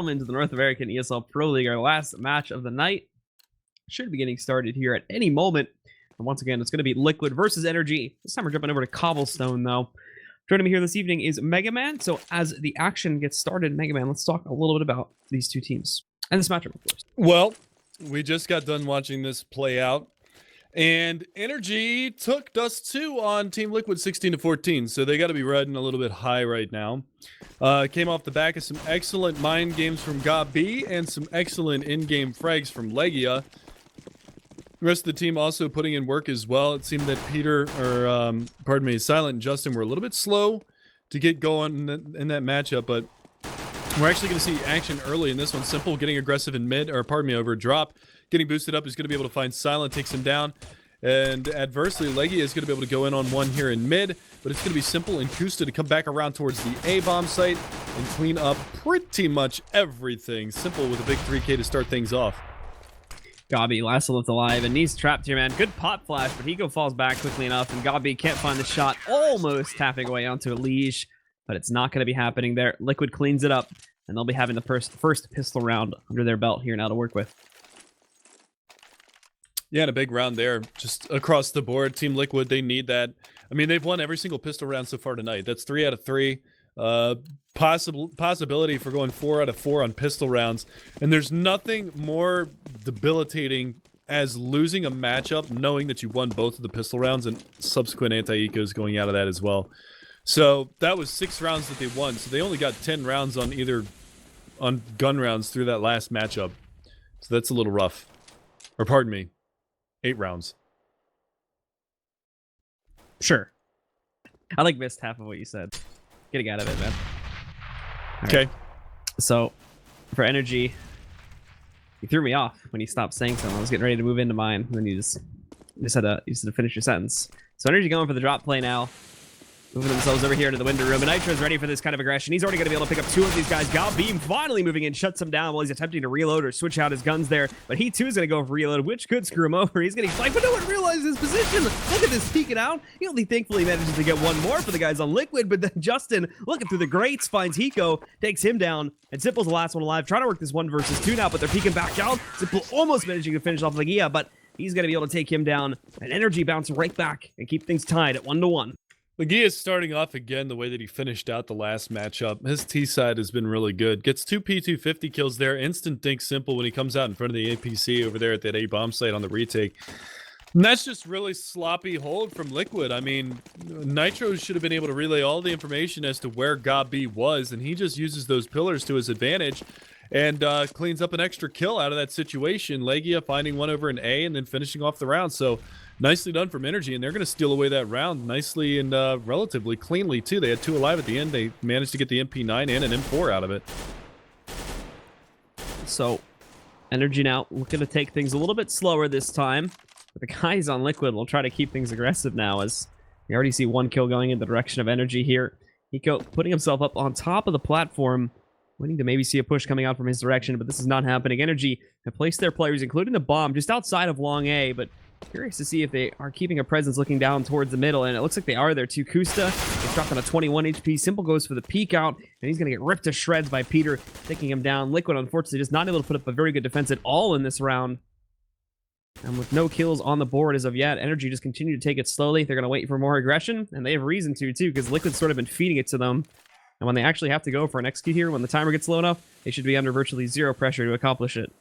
Into the North American ESL Pro League, our last match of the night. Should be getting started here at any moment. And once again, it's going to be Liquid versus NRG. This time we're jumping over to Cobblestone, though. Joining me here this evening is Mega Man. So as the action gets started, Mega Man, let's talk a little bit about these two teams and this matchup, of course. Well, we just got done watching this play out, and NRG took Dust 2 on Team Liquid 16-14, so they got to be riding a little bit high right now. Came off the back of some excellent mind games from Cbble and some excellent in-game frags from Legia. The rest of the team also putting in work as well. It seemed that Silent and Justin were a little bit slow to get going in that matchup, but we're actually going to see action early in this one. Simple getting aggressive in mid, or pardon me, over drop. Getting boosted up is going to be able to find Silent, takes him down. And adversely, Legia is going to be able to go in on one here in mid, but it's going to be Simple and Kusta to come back around towards the A-bomb site and clean up pretty much everything. Simple with a big 3K to start things off. Cbble last left alive, and he's trapped here, man. Good pot flash, but Hiko falls back quickly enough, and Cbble can't find the shot, almost tapping away onto a Liege, but it's not going to be happening there. Liquid cleans it up, and they'll be having the first pistol round under their belt here now to work with. Yeah, and a big round there, just across the board. Team Liquid, they need that. I mean, they've won every single pistol round so far tonight. That's 3 out of 3. Possibility for going 4 out of 4 on pistol rounds. And there's nothing more debilitating as losing a matchup, knowing that you won both of the pistol rounds and subsequent anti-ecos going out of that as well. So that was 6 rounds that they won. So they only got 10 rounds on gun rounds through that last matchup. So that's a little rough. Or pardon me. 8 rounds. Sure. I missed half of what you said. Getting out of it, man. Okay. Right. So, for NRG, you threw me off when you stopped saying something. I was getting ready to move into mine, and then you just had to finish your sentence. So NRG going for the drop play now. Moving themselves over here into the window room. And Nitro's ready for this kind of aggression. He's already going to be able to pick up 2 of these guys. Cbble finally moving in, shuts him down while he's attempting to reload or switch out his guns there. But he too is going to go for reload, which could screw him over. He's getting flanked, but no one realizes his position. Look at this peeking out. He only thankfully manages to get one more for the guys on Liquid. But then Justin, looking through the grates, finds Hiko, takes him down. And Simple's the last one alive. Trying to work this 1 versus 2 now, but they're peeking back out. Simple almost managing to finish off Legia, but he's going to be able to take him down. And NRG bounce right back and keep things tied at 1-1. Legia is starting off again the way that he finished out the last matchup. His T side has been really good. Gets 2 P250 kills there. Instant dink Simple when he comes out in front of the APC over there at that A-bomb site on the retake. And that's just really sloppy hold from Liquid. I mean, Nitro should have been able to relay all the information as to where Cbble was, and he just uses those pillars to his advantage and cleans up an extra kill out of that situation. Legia finding one over an A and then finishing off the round. So nicely done from NRG, and they're going to steal away that round nicely and relatively cleanly, too. They had 2 alive at the end. They managed to get the MP9 and an M4 out of it. So, NRG now looking to take things a little bit slower this time. But the guys on Liquid will try to keep things aggressive now, as we already see 1 kill going in the direction of NRG here. Hiko putting himself up on top of the platform, waiting to maybe see a push coming out from his direction, but this is not happening. NRG have placed their players, including the bomb, just outside of Long A, but Curious to see if they are keeping a presence looking down towards the middle, and it looks like they are there too. Kusta is dropped on a 21 HP. Simple goes for the peek out, and he's going to get ripped to shreds by Peter, taking him down. Liquid, unfortunately, just not able to put up a very good defense at all in this round. And with no kills on the board as of yet, NRG just continue to take it slowly. They're going to wait for more aggression, and they have reason to, too, because Liquid's sort of been feeding it to them. And when they actually have to go for an execute here, when the timer gets low enough, they should be under virtually zero pressure to accomplish it.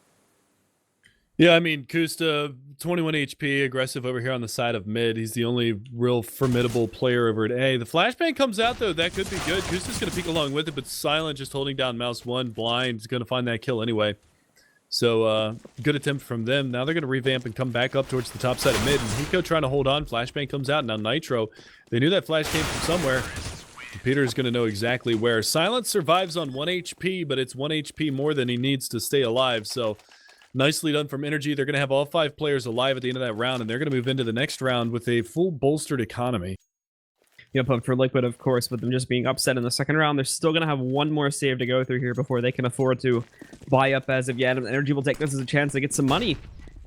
Yeah, I mean, Kusta, 21 HP, aggressive over here on the side of mid. He's the only real formidable player over at A. The flashbang comes out, though. That could be good. Kusta's going to peek along with it, but Silent just holding down mouse 1. Blind is going to find that kill anyway. So, good attempt from them. Now they're going to revamp and come back up towards the top side of mid. And Hiko trying to hold on. Flashbang comes out. Now Nitro. They knew that flash came from somewhere. Peter's going to know exactly where. Silent survives on 1 HP, but it's 1 HP more than he needs to stay alive. So, nicely done from NRG. They're going to have all 5 players alive at the end of that round, and they're going to move into the next round with a full bolstered economy. Yep, but for Liquid, of course, with them just being upset in the second round, they're still going to have one more save to go through here before they can afford to buy up as of yet. And NRG will take this as a chance to get some money.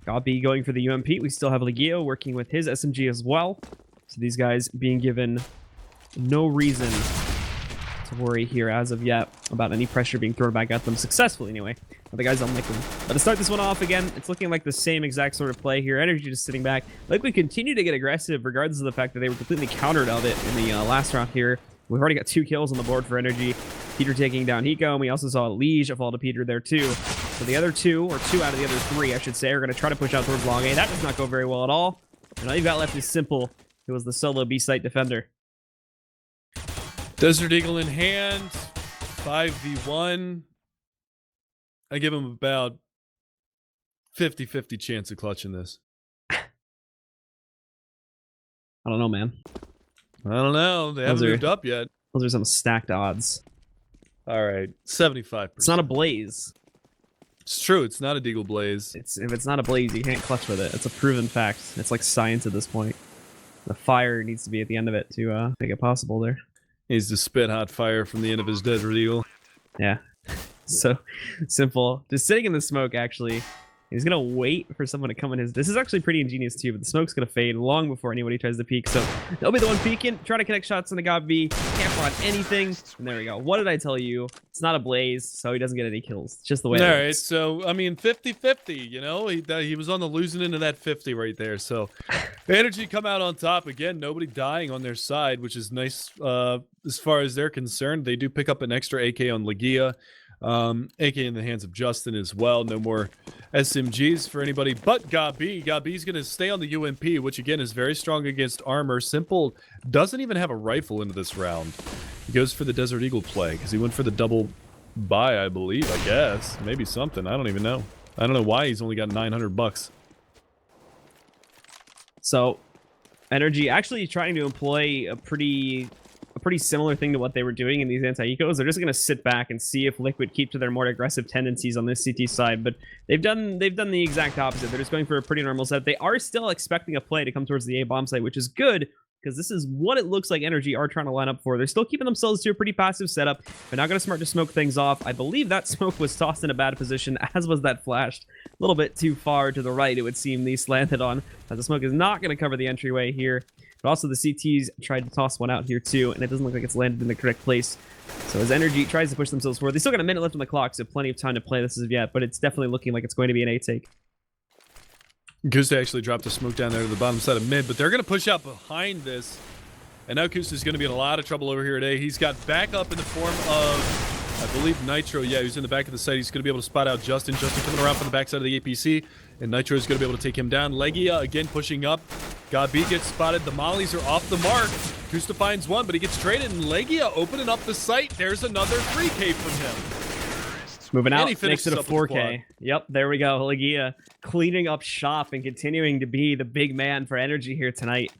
Gabi going for the UMP. We still have Legio working with his SMG as well. So these guys being given no reason to worry here as of yet about any pressure being thrown back at them successfully anyway. But the guys on Liquid. But to start this one off again, it's looking like the same exact sort of play here. NRG just sitting back. Liquid continue to get aggressive regardless of the fact that they were completely countered of it in the last round here. We've already got 2 kills on the board for NRG. Peter taking down Hiko, and we also saw Liege fall to Peter there too. So the other 2, or 2 out of the other 3, I should say, are going to try to push out towards long A. That does not go very well at all. And all you've got left is Simple, who was the solo B-site defender. Desert Eagle in hand, 5v1. I give him about 50-50 chance of clutching this. I don't know, man. I don't know. They haven't moved up yet. Those are some stacked odds. All right, 75%. It's not a Blaze. It's true. It's not a Deagle Blaze. If it's not a Blaze, you can't clutch with it. It's a proven fact. It's like science at this point. The fire needs to be at the end of it to make it possible there. He's the spit hot fire from the end of his Desert Eagle. Yeah. So simple. Just sitting in the smoke, actually. He's going to wait for someone to come in his... This is actually pretty ingenious, too, but the smoke's going to fade long before anybody tries to peek. So they'll be the one peeking, try to connect shots on the Gabi. Can't run anything. And there we go. What did I tell you? It's not a Blaze, so he doesn't get any kills. It's just the way it is. All right, so, I mean, 50-50, you know? He was on the losing end of that 50 right there. So NRG come out on top. Again, nobody dying on their side, which is nice as far as they're concerned. They do pick up an extra AK on Legia. AK in the hands of Justin as well. No more SMGs for anybody but Gabi. Gabi's going to stay on the UMP, which again is very strong against armor. Simple doesn't even have a rifle into this round. He goes for the Desert Eagle play because he went for the double buy, I believe, I guess. Maybe something. I don't even know. I don't know why he's only got 900 bucks. So NRG actually trying to employ a pretty similar thing to what they were doing in these anti-ecos. They're just going to sit back and see if Liquid keep to their more aggressive tendencies on this CT side, but they've done the exact opposite. They're just going for a pretty normal set. They are still expecting a play to come towards the A bomb site, which is good because this is what it looks like NRG are trying to line up for. They're still keeping themselves to a pretty passive setup. They're not going to smart to smoke things off. I believe that smoke was tossed in a bad position, as was that flashed. A little bit too far to the right, it would seem, these slanted on, as the smoke is not going to cover the entryway here. But also the CTs tried to toss one out here too, and it doesn't look like it's landed in the correct place. So as NRG tries to push themselves forward, they still got a minute left on the clock, so plenty of time to play this as of yet, but it's definitely looking like it's going to be an A take. Kusta actually dropped a smoke down there to the bottom side of mid, but they're going to push out behind this. And now Kusta is going to be in a lot of trouble over here today. He's got backup in the form of, I believe, Nitro. Yeah, he's in the back of the site. He's going to be able to spot out Justin. Justin coming around from the backside of the APC. And Nitro is going to be able to take him down. Legia again pushing up. Gabi gets spotted. The mollies are off the mark. Kusta finds one, but he gets traded. And Legia opening up the site. There's another 3K from him. Moving out, makes it a 4K. Yep, there we go. Legia cleaning up shop and continuing to be the big man for NRG here tonight.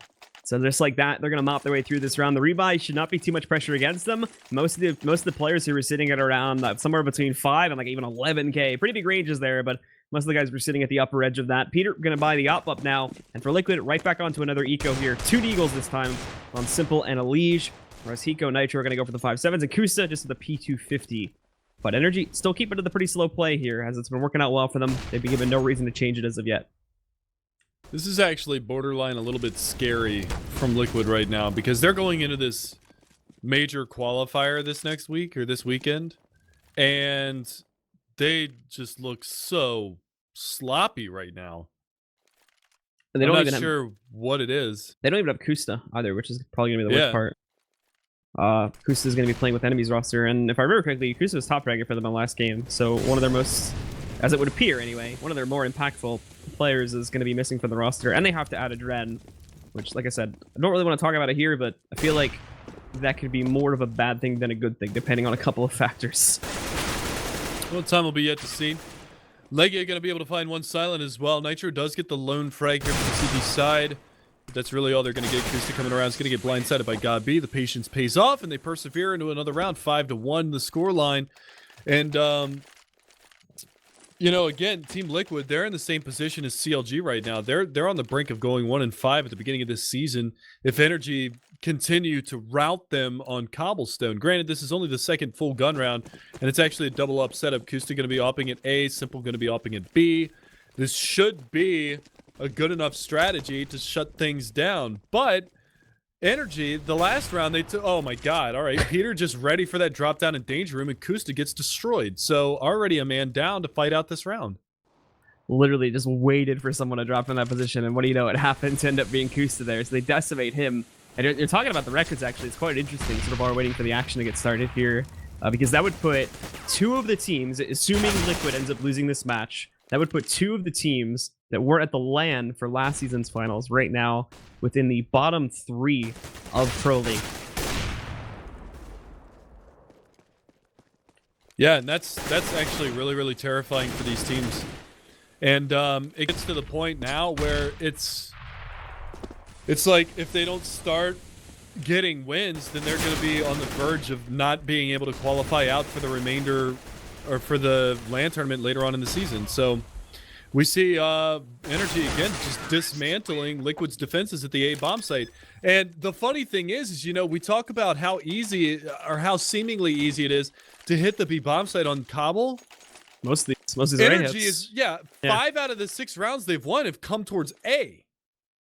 So just like that, they're going to mop their way through this round. The rebuy should not be too much pressure against them. Most of the players who were sitting at around somewhere between 5 and like even 11K. Pretty big ranges there, but most of the guys were sitting at the upper edge of that. Peter going to buy the up now. And for Liquid, right back onto another eco here. 2 Deagles this time on Simple and a Liege. Whereas Hiko, Nitro are going to go for the 5.7s. And Kusta just with the P250. But NRG still keep it to the pretty slow play here, as it's been working out well for them. They've been given no reason to change it as of yet. This is actually borderline a little bit scary from Liquid right now because they're going into this major qualifier this next week or this weekend, and they just look so sloppy right now. And they I'm don't not even sure what it is. They don't even have Kusta either, which is probably gonna be the worst part. Kusta is going to be playing with enemies roster, and if I remember correctly, Kusta was top fragger for them in the last game, so one of their most, as it would appear anyway, one of their more impactful players is going to be missing from the roster, and they have to add a Dren, which, like I said, I don't really want to talk about it here, but I feel like that could be more of a bad thing than a good thing, depending on a couple of factors. Well, time will be yet to see. Legia going to be able to find one silent as well. Nitro does get the lone frag here from the CT side. That's really all they're going to get. Kusta coming around is going to get blindsided by God B. The patience pays off, and they persevere into another round. 5-1, the scoreline. And, you know, again, Team Liquid, they're in the same position as CLG right now. They're on the brink of going 1-5 at the beginning of this season if NRG continue to rout them on Cobblestone. Granted, this is only the second full gun round, and it's actually a double up setup. Kusta going to be opping at A, Simple going to be opping at B. This should be a good enough strategy to shut things down. But NRG, the last round, they took... Oh, my God. All right, Peter just ready for that drop down in Danger Room, and Kusta gets destroyed. So already a man down to fight out this round. Literally just waited for someone to drop in that position, and what do you know? It happened to end up being Kusta there, so they decimate him. And you're talking about the records, actually. It's quite interesting, sort of while we're waiting for the action to get started here, because that would put two of the teams, assuming Liquid ends up losing this match, that would put two of the teams that were at the LAN for last season's finals right now within the bottom 3 of Pro League. Yeah, and that's actually really, really terrifying for these teams. And it gets to the point now where it's like if they don't start getting wins, then they're going to be on the verge of not being able to qualify out for the remainder or for the LAN tournament later on in the season. So we see NRG again just dismantling Liquid's defenses at the A bomb site. And the funny thing is, you know, we talk about how easy or how seemingly easy it is to hit the B bomb site on Cobble. Most of these NRG is 5 out of the 6 rounds they've won have come towards A.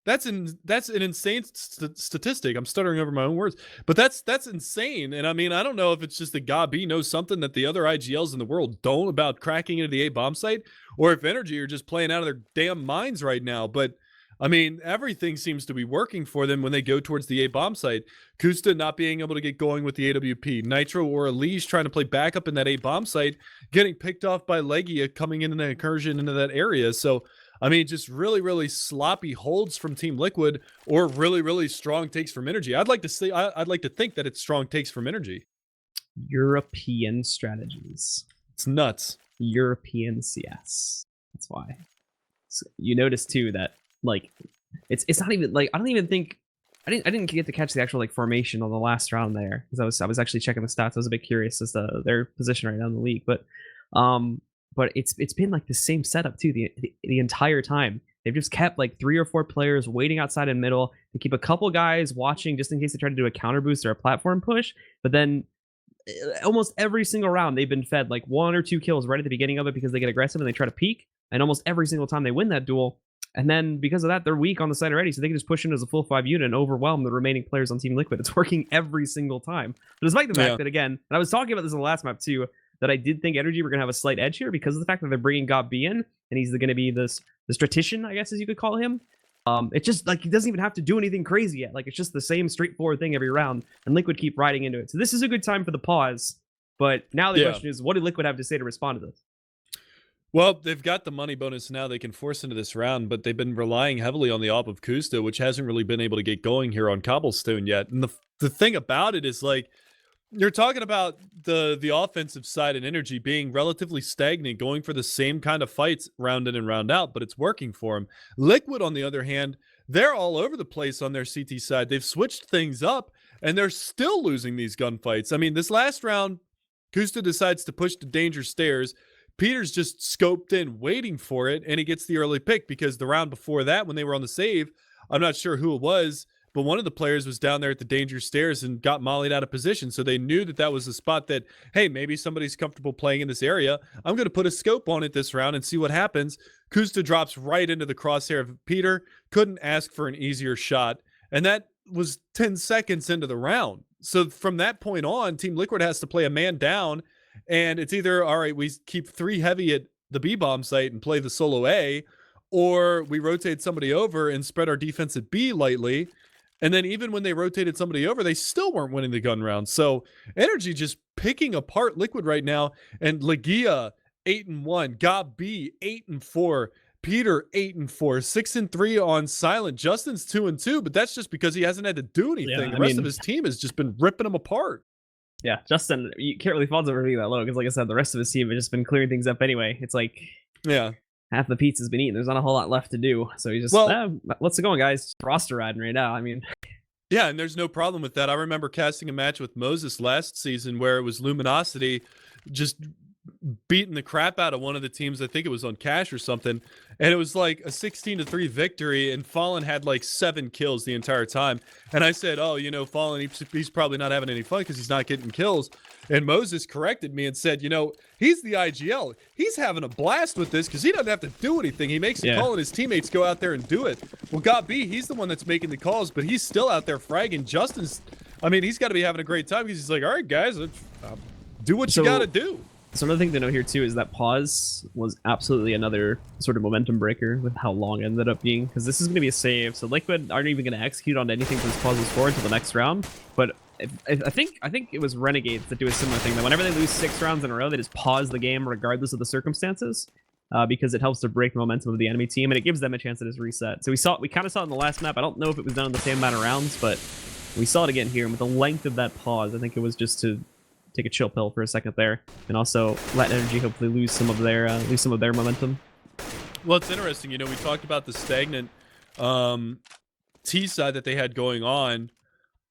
That's an insane statistic. I'm stuttering over my own words, but that's insane. And I mean, I don't know if it's just that Gabi knows something that the other IGLs in the world don't about cracking into the A bomb site, or if NRG are just playing out of their damn minds right now. But I mean, everything seems to be working for them when they go towards the A bomb site. Kusta not being able to get going with the AWP, Nitro or Elise trying to play backup in that A bomb site, getting picked off by Legia coming in an incursion into that area. So I mean, just really, really sloppy holds from Team Liquid, or really, really strong takes from NRG. I'd like to say, I'd like to think that it's strong takes from NRG. European strategies. It's nuts. European CS. That's why. So you notice too that like it's not even like I didn't get to catch the actual like formation on the last round there because I was actually checking the stats. I was a bit curious as to their position right now in the league, but it's been like the same setup too the entire time. They've just kept like 3 or 4 players waiting outside in middle to keep a couple guys watching just in case they try to do a counter boost or a platform push. But then almost every single round they've been fed like 1 or 2 kills right at the beginning of it because they get aggressive and they try to peek. And almost every single time they win that duel. And then because of that, they're weak on the side already, so they can just push into as a full 5 unit and overwhelm the remaining players on Team Liquid. It's working every single time. But despite the fact that, again, and I was talking about this in the last map too, that I did think NRG were going to have a slight edge here because of the fact that they're bringing God B in, and he's going to be the strategician, I guess, as you could call him. It's just like he doesn't even have to do anything crazy yet. Like it's just the same straightforward thing every round, and Liquid keep riding into it. So this is a good time for the pause. But now the question is, what did Liquid have to say to respond to this? Well, they've got the money bonus now they can force into this round, but they've been relying heavily on the op of Kusta, which hasn't really been able to get going here on Cobblestone yet. And the thing about it is, like, you're talking about the offensive side and NRG being relatively stagnant, going for the same kind of fights round in and round out, but it's working for them. Liquid, on the other hand, they're all over the place on their CT side. They've switched things up, and they're still losing these gunfights. I mean, this last round, Kusta decides to push the danger stairs. Peter's just scoped in, waiting for it, and he gets the early pick because the round before that, when they were on the save, I'm not sure who it was, but one of the players was down there at the danger stairs and got mollied out of position. So they knew that that was a spot that, hey, maybe somebody's comfortable playing in this area. I'm going to put a scope on it this round and see what happens. Kusta drops right into the crosshair of Peter. Couldn't ask for an easier shot. And that was 10 seconds into the round. So from that point on, Team Liquid has to play a man down. And it's either, all right, we keep 3 heavy at the B-bomb site and play the solo A, or we rotate somebody over and spread our defense at B lightly. And then even when they rotated somebody over, they still weren't winning the gun round. So NRG just picking apart Liquid right now. And Legia 8-1, Gob B 8-4, Peter 8-4, 6-3 on Silent. Justin's 2-2, but that's just because he hasn't had to do anything. The rest of his team has just been ripping him apart. Yeah, Justin, you can't really fault him for being that low because, like I said, the rest of his team has just been clearing things up anyway. It's like, half the pizza's been eaten. There's not a whole lot left to do. So he's just, what's it going, guys? Roster riding right now. I mean, yeah, and there's no problem with that. I remember casting a match with Moses last season where it was Luminosity just beating the crap out of one of the teams. I think it was on Cash or something. And it was like a 16-3 victory, and Fallen had like 7 kills the entire time. And I said, oh, you know, Fallen, he's probably not having any fun because he's not getting kills. And Moses corrected me and said, you know, he's the IGL. He's having a blast with this because he doesn't have to do anything. He makes a call and his teammates go out there and do it. Well, God B, he's the one that's making the calls, but he's still out there fragging. Justin's, I mean, he's got to be having a great time because he's like, all right, guys, do what you got to do. So another thing to know here too is that pause was absolutely another sort of momentum breaker with how long it ended up being, because this is going to be a save. So Liquid aren't even going to execute on anything from this pause forward until the next round. But I think it was Renegades that do a similar thing, that whenever they lose 6 rounds in a row, they just pause the game regardless of the circumstances, because it helps to break the momentum of the enemy team and it gives them a chance to just reset. So we kind of saw it in the last map. I don't know if it was done in the same amount of rounds, but we saw it again here. And with the length of that pause, I think it was just to take a chill pill for a second there, and also let NRG hopefully lose some of their momentum. Well, it's interesting. You know, we talked about the stagnant T side that they had going on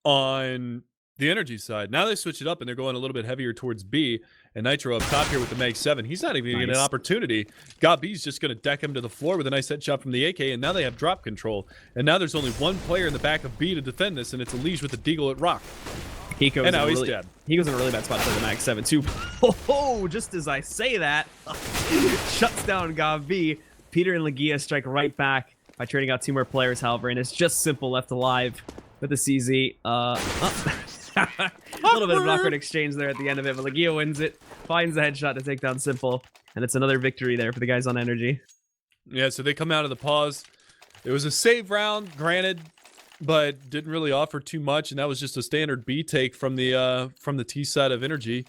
the NRG side. Now they switch it up and they're going a little bit heavier towards B. And Nitro up top here with the Mag 7. He's not even getting an opportunity. God B's just going to deck him to the floor with a nice headshot from the AK, and now they have drop control. And now there's only one player in the back of B to defend this, and it's Elige with the Deagle at Rock. He's dead. He goes in a really bad spot for the Mag 7 too. Oh, just as I say that, shuts down Gob B. Peter and Legia strike right back by trading out 2 more players, however, and it's just Simple left alive with the CZ. A little bit of an awkward exchange there at the end of it, but Legia wins it, finds the headshot to take down Simple, and it's another victory there for the guys on NRG. Yeah, so they come out of the pause. It was a save round, granted, but didn't really offer too much, and that was just a standard B take from the T side of NRG.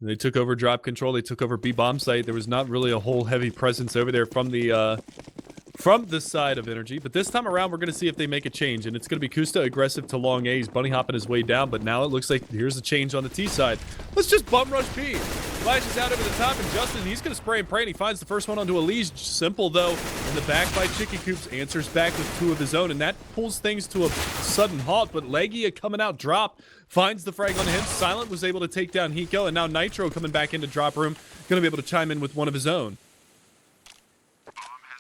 They took over drop control. They took over B bomb site. There was not really a whole heavy presence over there from the side of NRG. But this time around, we're going to see if they make a change, and it's going to be Kusta aggressive to long A. He's bunny hopping his way down, but now it looks like here's a change on the T side. Let's just bum rush B. Flashes out over the top, and Justin, he's going to spray and pray, and he finds the first one onto Elige. Simple, though, in the back by Chicky Coops, answers back with 2 of his own, and that pulls things to a sudden halt. But Legia coming out drop, finds the frag on him. Silent was able to take down Hiko, and now Nitro coming back into drop room, going to be able to chime in with 1 of his own.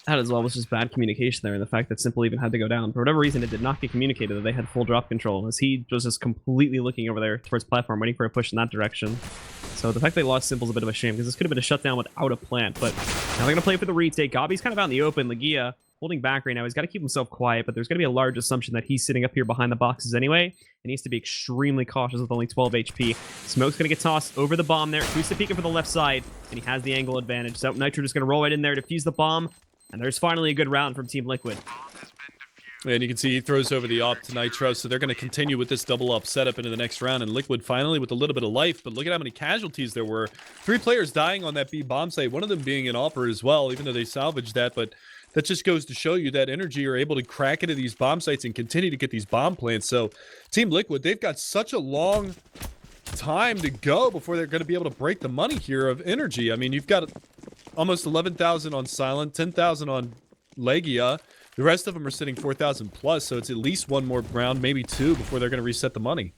That as well was just bad communication there, and the fact that Simple even had to go down. For whatever reason, it did not get communicated that they had full drop control, as he was just completely looking over there towards platform, waiting for a push in that direction. So the fact they lost Simple is a bit of a shame, because this could have been a shutdown without a plant. But now they're going to play for the retake. Gabi's kind of out in the open. Legia holding back right now. He's got to keep himself quiet, but there's going to be a large assumption that he's sitting up here behind the boxes anyway, and needs to be extremely cautious with only 12 HP. Smoke's going to get tossed over the bomb there. Kusta peeking for the left side, and he has the angle advantage. So Nitro just going to roll right in there, defuse the bomb, and there's finally a good round from Team Liquid. And you can see he throws over the op to Nitro, so they're going to continue with this double up setup into the next round. And Liquid finally with a little bit of life, but look at how many casualties there were. 3 players dying on that B bomb site, one of them being an Opera as well, even though they salvaged that. But that just goes to show you that NRG are able to crack into these bomb sites and continue to get these bomb plants. So Team Liquid, they've got such a long time to go before they're going to be able to break the money here of NRG. I mean, you've got almost 11,000 on Silent, 10,000 on Legia. The rest of them are sitting 4,000 plus, so it's at least 1 more round, maybe 2, before they're going to reset the money.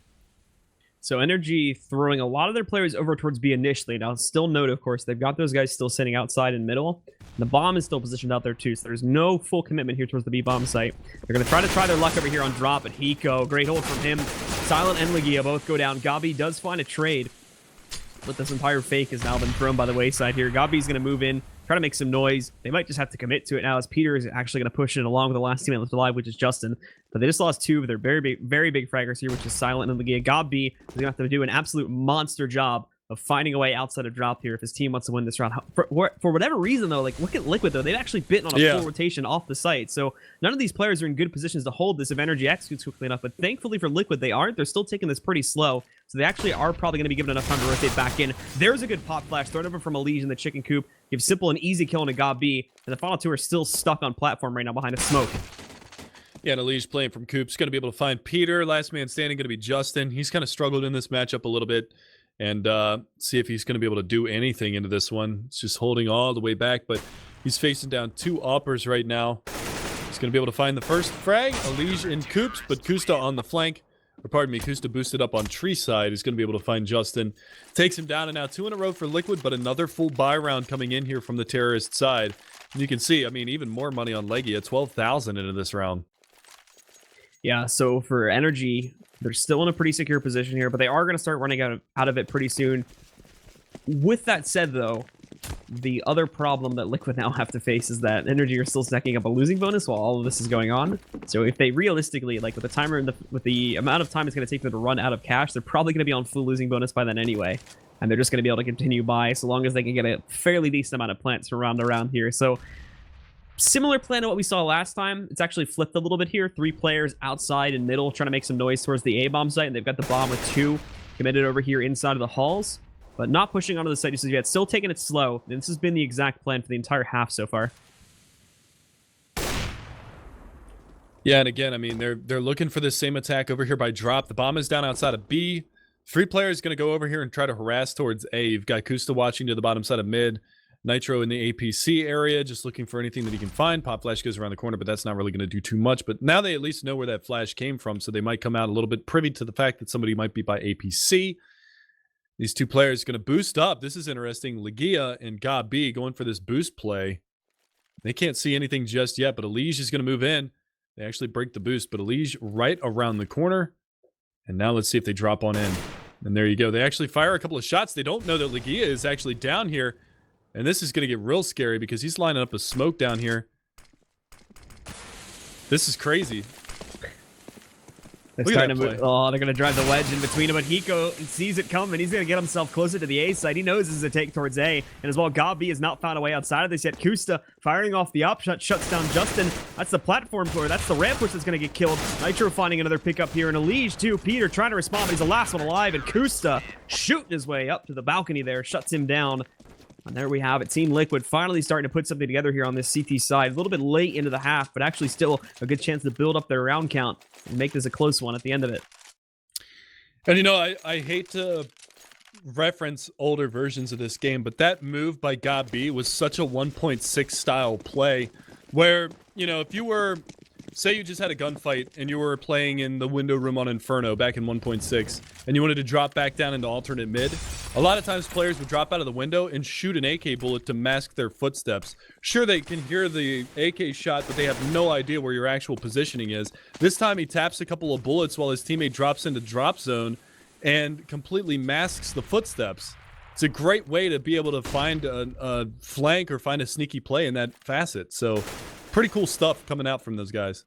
So NRG throwing a lot of their players over towards B initially. Now, still note, of course, they've got those guys still sitting outside in middle. The bomb is still positioned out there, too, so there's no full commitment here towards the B bomb site. They're going to try their luck over here on drop, but Hiko, great hold from him. Silent and Legia both go down. Gabi does find a trade, but this entire fake has now been thrown by the wayside here. Gabi's going to move in, try to make some noise. They might just have to commit to it now, as Peter is actually going to push it along with the last teammate left alive, which is Justin. But they just lost two of their very big fraggers here, which is Silent and Legia. Gabi is going to have to do an absolute monster job of finding a way outside of drop here if his team wants to win this round. For whatever reason, though, like, look at Liquid, though. They've actually bitten on a full rotation off the site. So none of these players are in good positions to hold this if NRG executes quickly enough. But thankfully for Liquid, they aren't. They're still taking this pretty slow. So they actually are probably going to be given enough time to rotate back in. There's a good pop flash thrown over from Elige in the chicken coop. Gives Simple an easy kill into Gabi. And the final two are still stuck on platform right now behind a smoke. Yeah, and Elige playing from Coop's going to be able to find Peter. Last man standing going to be Justin. He's kind of struggled in this matchup a little bit. And see if he's going to be able to do anything into this one. It's just holding all the way back, but he's facing down two uppers right now. He's going to be able to find the first frag. Elige in Coops, but Kusta on the flank. Or pardon me, Kusta boosted up on tree side. He's going to be able to find Justin. Takes him down, and now 2 in a row for Liquid, but another full buy round coming in here from the terrorist side. And you can see, I mean, even more money on Legia, 12,000 into this round. Yeah, so for NRG, they're still in a pretty secure position here, but they are going to start running out of it pretty soon. With that said, though, the other problem that Liquid now have to face is that NRG are still stacking up a losing bonus while all of this is going on. So if they realistically, like with the timer and with the amount of time it's going to take them to run out of cash, they're probably going to be on full losing bonus by then anyway. And they're just going to be able to continue by so long as they can get a fairly decent amount of plants from round to round here. So similar plan to what we saw last time. It's actually flipped a little bit here. 3 players outside and middle trying to make some noise towards the A-bomb site, and they've got the bomb with 2 committed over here inside of the halls, but not pushing onto the site just yet. Still taking it slow. And this has been the exact plan for the entire half so far. Yeah, and again, I mean, they're looking for this same attack over here by drop. The bomb is down outside of B. 3 players going to go over here and try to harass towards A. You've got Kusta watching to the bottom side of mid. Nitro in the APC area, just looking for anything that he can find. Pop flash goes around the corner, but that's not really going to do too much. But now they at least know where that flash came from, so they might come out a little bit privy to the fact that somebody might be by APC. These 2 players going to boost up. This is interesting. Legia and Gabi going for this boost play. They can't see anything just yet, but Elige is going to move in. They actually break the boost, but Elige right around the corner. And now let's see if they drop on in. And there you go. They actually fire a couple of shots. They don't know that Legia is actually down here. And this is going to get real scary because he's lining up a smoke down here. This is crazy. They're starting to move. Oh, they're going to drive the wedge in between him, but Hiko sees it coming. He's going to get himself closer to the A side. He knows this is a take towards A. And as well, Gabi has not found a way outside of this yet. Kusta firing off the upshot shuts down Justin. That's the platform floor. That's the ramp push that's going to get killed. Nitro finding another pickup here. And Elige, too. Peter trying to respond, but he's the last one alive. And Kusta shooting his way up to the balcony there. Shuts him down. And there we have it. Team Liquid finally starting to put something together here on this CT side. A little bit late into the half, but actually still a good chance to build up their round count and make this a close one at the end of it. And you know, I hate to reference older versions of this game, but that move by Gabi was such a 1.6 style play where, you know, if you were, say you just had a gunfight and you were playing in the window room on Inferno back in 1.6 and you wanted to drop back down into alternate mid, a lot of times players would drop out of the window and shoot an AK bullet to mask their footsteps. Sure, they can hear the AK shot, but they have no idea where your actual positioning is. This time he taps a couple of bullets while his teammate drops into drop zone and completely masks the footsteps. It's a great way to be able to find a flank or find a sneaky play in that facet. So pretty cool stuff coming out from those guys.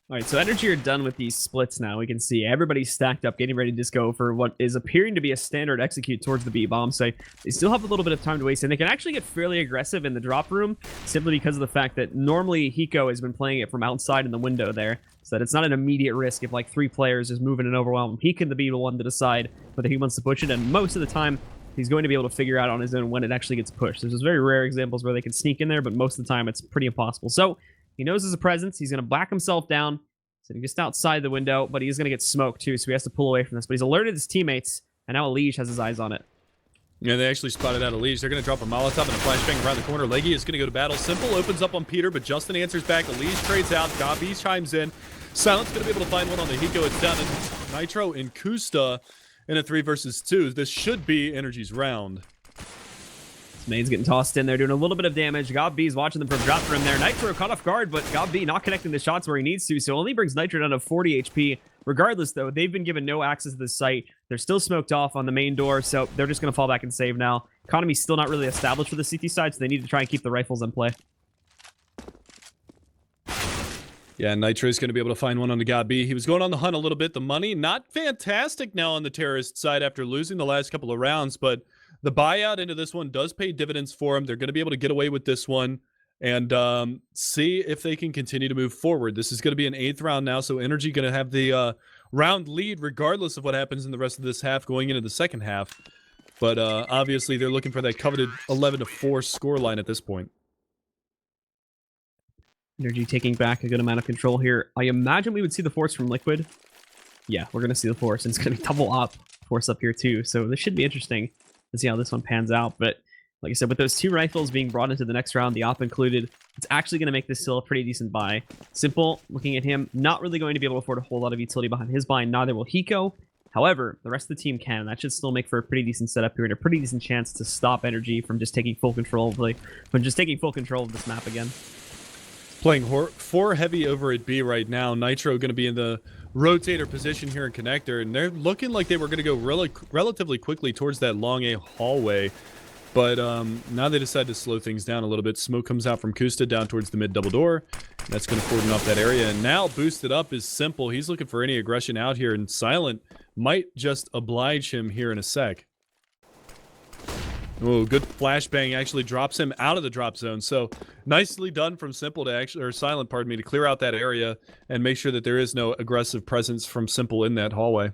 All right, so NRG are done with these splits now. We can see everybody's stacked up, getting ready to just go for what is appearing to be a standard execute towards the B bomb site. They still have a little bit of time to waste, and they can actually get fairly aggressive in the drop room simply because of the fact that normally Hiko has been playing it from outside in the window there, so that it's not an immediate risk if like 3 players is moving and overwhelm. He can be the one to decide whether he wants to push it, and most of the time he's going to be able to figure out on his own when it actually gets pushed. There's just very rare examples where they can sneak in there, but most of the time it's pretty impossible. So he knows there's a presence. He's going to back himself down, sitting just outside the window, but he's going to get smoked too, so he has to pull away from this. But he's alerted his teammates, and now Elige has his eyes on it. Yeah, they actually spotted out Elige. They're going to drop a Molotov and a flashbang around the corner. Legia is going to go to battle. Simple opens up on Peter, but Justin answers back. Elige trades out. Gabi chimes in. Silent's going to be able to find one on the Hiko. It's down to Nitro and Kusta. in a 3 versus 2. This should be NRG's round. Main's getting tossed in there, doing a little bit of damage. Gobbee's watching them from drop from there. Nitro caught off guard, but Gobbee not connecting the shots where he needs to, so only brings Nitro down to 40 HP. Regardless, though, they've been given no access to this site. They're still smoked off on the main door, so they're just going to fall back and save now. Economy's still not really established for the CT side, so they need to try and keep the rifles in play. Yeah, Nitro's going to be able to find one on the Gobbee. He was going on the hunt a little bit. The money, not fantastic now on the terrorist side after losing the last couple of rounds, but the buyout into this one does pay dividends for him. They're going to be able to get away with this one and see if they can continue to move forward. This is going to be an 8th round now, so NRG going to have the round lead regardless of what happens in the rest of this half going into the second half. But obviously, they're looking for that coveted 11-4 scoreline at this point. NRG taking back a good amount of control here. I imagine we would see the force from Liquid. Yeah, we're going to see the force, and it's going to be double up force up here too. So this should be interesting to see how this one pans out. But like I said, with those 2 rifles being brought into the next round, the op included, it's actually going to make this still a pretty decent buy. Simple, looking at him, not really going to be able to afford a whole lot of utility behind his buy, and neither will Hiko. However, the rest of the team can. That should still make for a pretty decent setup here and a pretty decent chance to stop NRG from just taking full control of this map again. Playing 4 heavy over at B right now. Nitro going to be in the rotator position here in connector, and they're looking like they were going to go relatively quickly towards that long A hallway, but now they decide to slow things down a little bit. Smoke comes out from Kusta down towards the mid double door, and that's going to cordon off that area, and now boosted up is Simple. He's looking for any aggression out here, and Silent might just oblige him here in a sec. Oh, good flashbang actually drops him out of the drop zone. So nicely done from Simple to actually, or Silent, pardon me, to clear out that area and make sure that there is no aggressive presence from Simple in that hallway.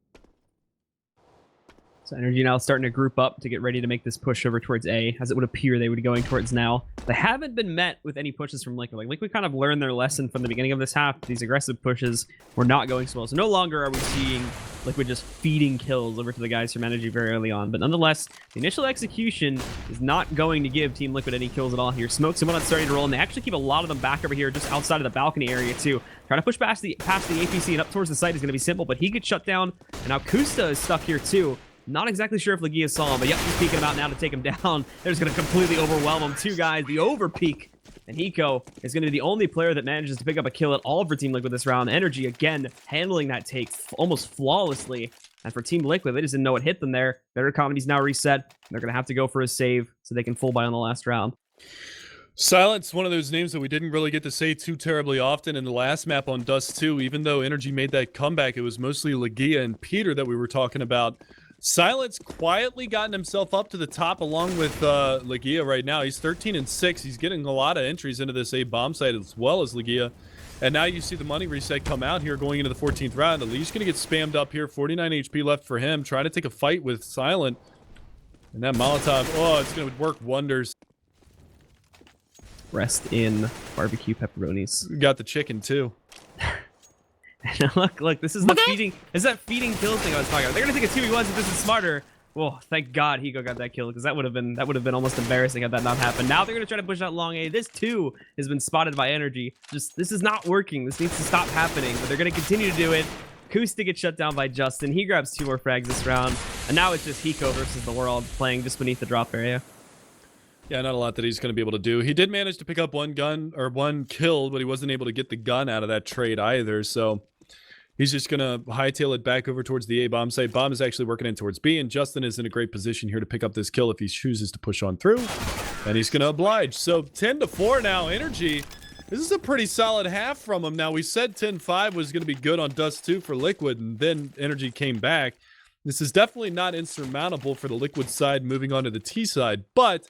So NRG now starting to group up to get ready to make this push over towards A, as it would appear they would be going towards now. They haven't been met with any pushes from Liquid. Like Liquid kind of learned their lesson from the beginning of this half. These aggressive pushes were not going so well. So no longer are we seeing Liquid just feeding kills over to the guys from NRG very early on. But nonetheless, the initial execution is not going to give Team Liquid any kills at all here. Smoke, someone that's starting to roll, and they actually keep a lot of them back over here just outside of the balcony area too. Trying to push past the APC and up towards the site is going to be Simple, but he gets shut down. And now Kusta is stuck here too. Not exactly sure if Legia saw him, but yep, he's peeking him out now to take him down. They're just going to completely overwhelm him. 2 guys, the overpeak. And Hiko is going to be the only player that manages to pick up a kill at all for Team Liquid this round. NRG, again, handling that take almost flawlessly. And for Team Liquid, they just didn't know what hit them there. Their economy's now reset. They're going to have to go for a save so they can full buy on the last round. Silent's one of those names that we didn't really get to say too terribly often in the last map on Dust 2. Even though NRG made that comeback, it was mostly Legia and Peter that we were talking about. Silent's quietly gotten himself up to the top along with Legia right now. He's 13-6. He's getting a lot of entries into this A bomb site as well as Legia. And now you see the money reset come out here going into the 14th round. Legia's going to get spammed up here. 49 HP left for him. Trying to take a fight with Silent. And that Molotov, oh, it's going to work wonders. Rest in barbecue pepperonis. We got the chicken too. look, this is the feeding. This is that feeding kill thing I was talking about. They're gonna take a 2v1 if this is smarter. Well, thank God Hiko got that kill, because that would have been almost embarrassing had that not happened. Now they're gonna try to push out long A. This too has been spotted by NRG. This is not working. This needs to stop happening. But they're gonna continue to do it. Kusta gets shut down by Justin. He grabs 2 more frags this round, and now it's just Hiko versus the world playing just beneath the drop area. Yeah, not a lot that he's going to be able to do. He did manage to pick up 1 gun or 1 kill, but he wasn't able to get the gun out of that trade either. So he's just going to hightail it back over towards the A bomb site. Bomb is actually working in towards B, and Justin is in a great position here to pick up this kill if he chooses to push on through. And he's going to oblige. So 10-4 now. NRG, this is a pretty solid half from him. Now, we said 10-5 was going to be good on Dust 2 for Liquid, and then NRG came back. This is definitely not insurmountable for the Liquid side moving on to the T side, but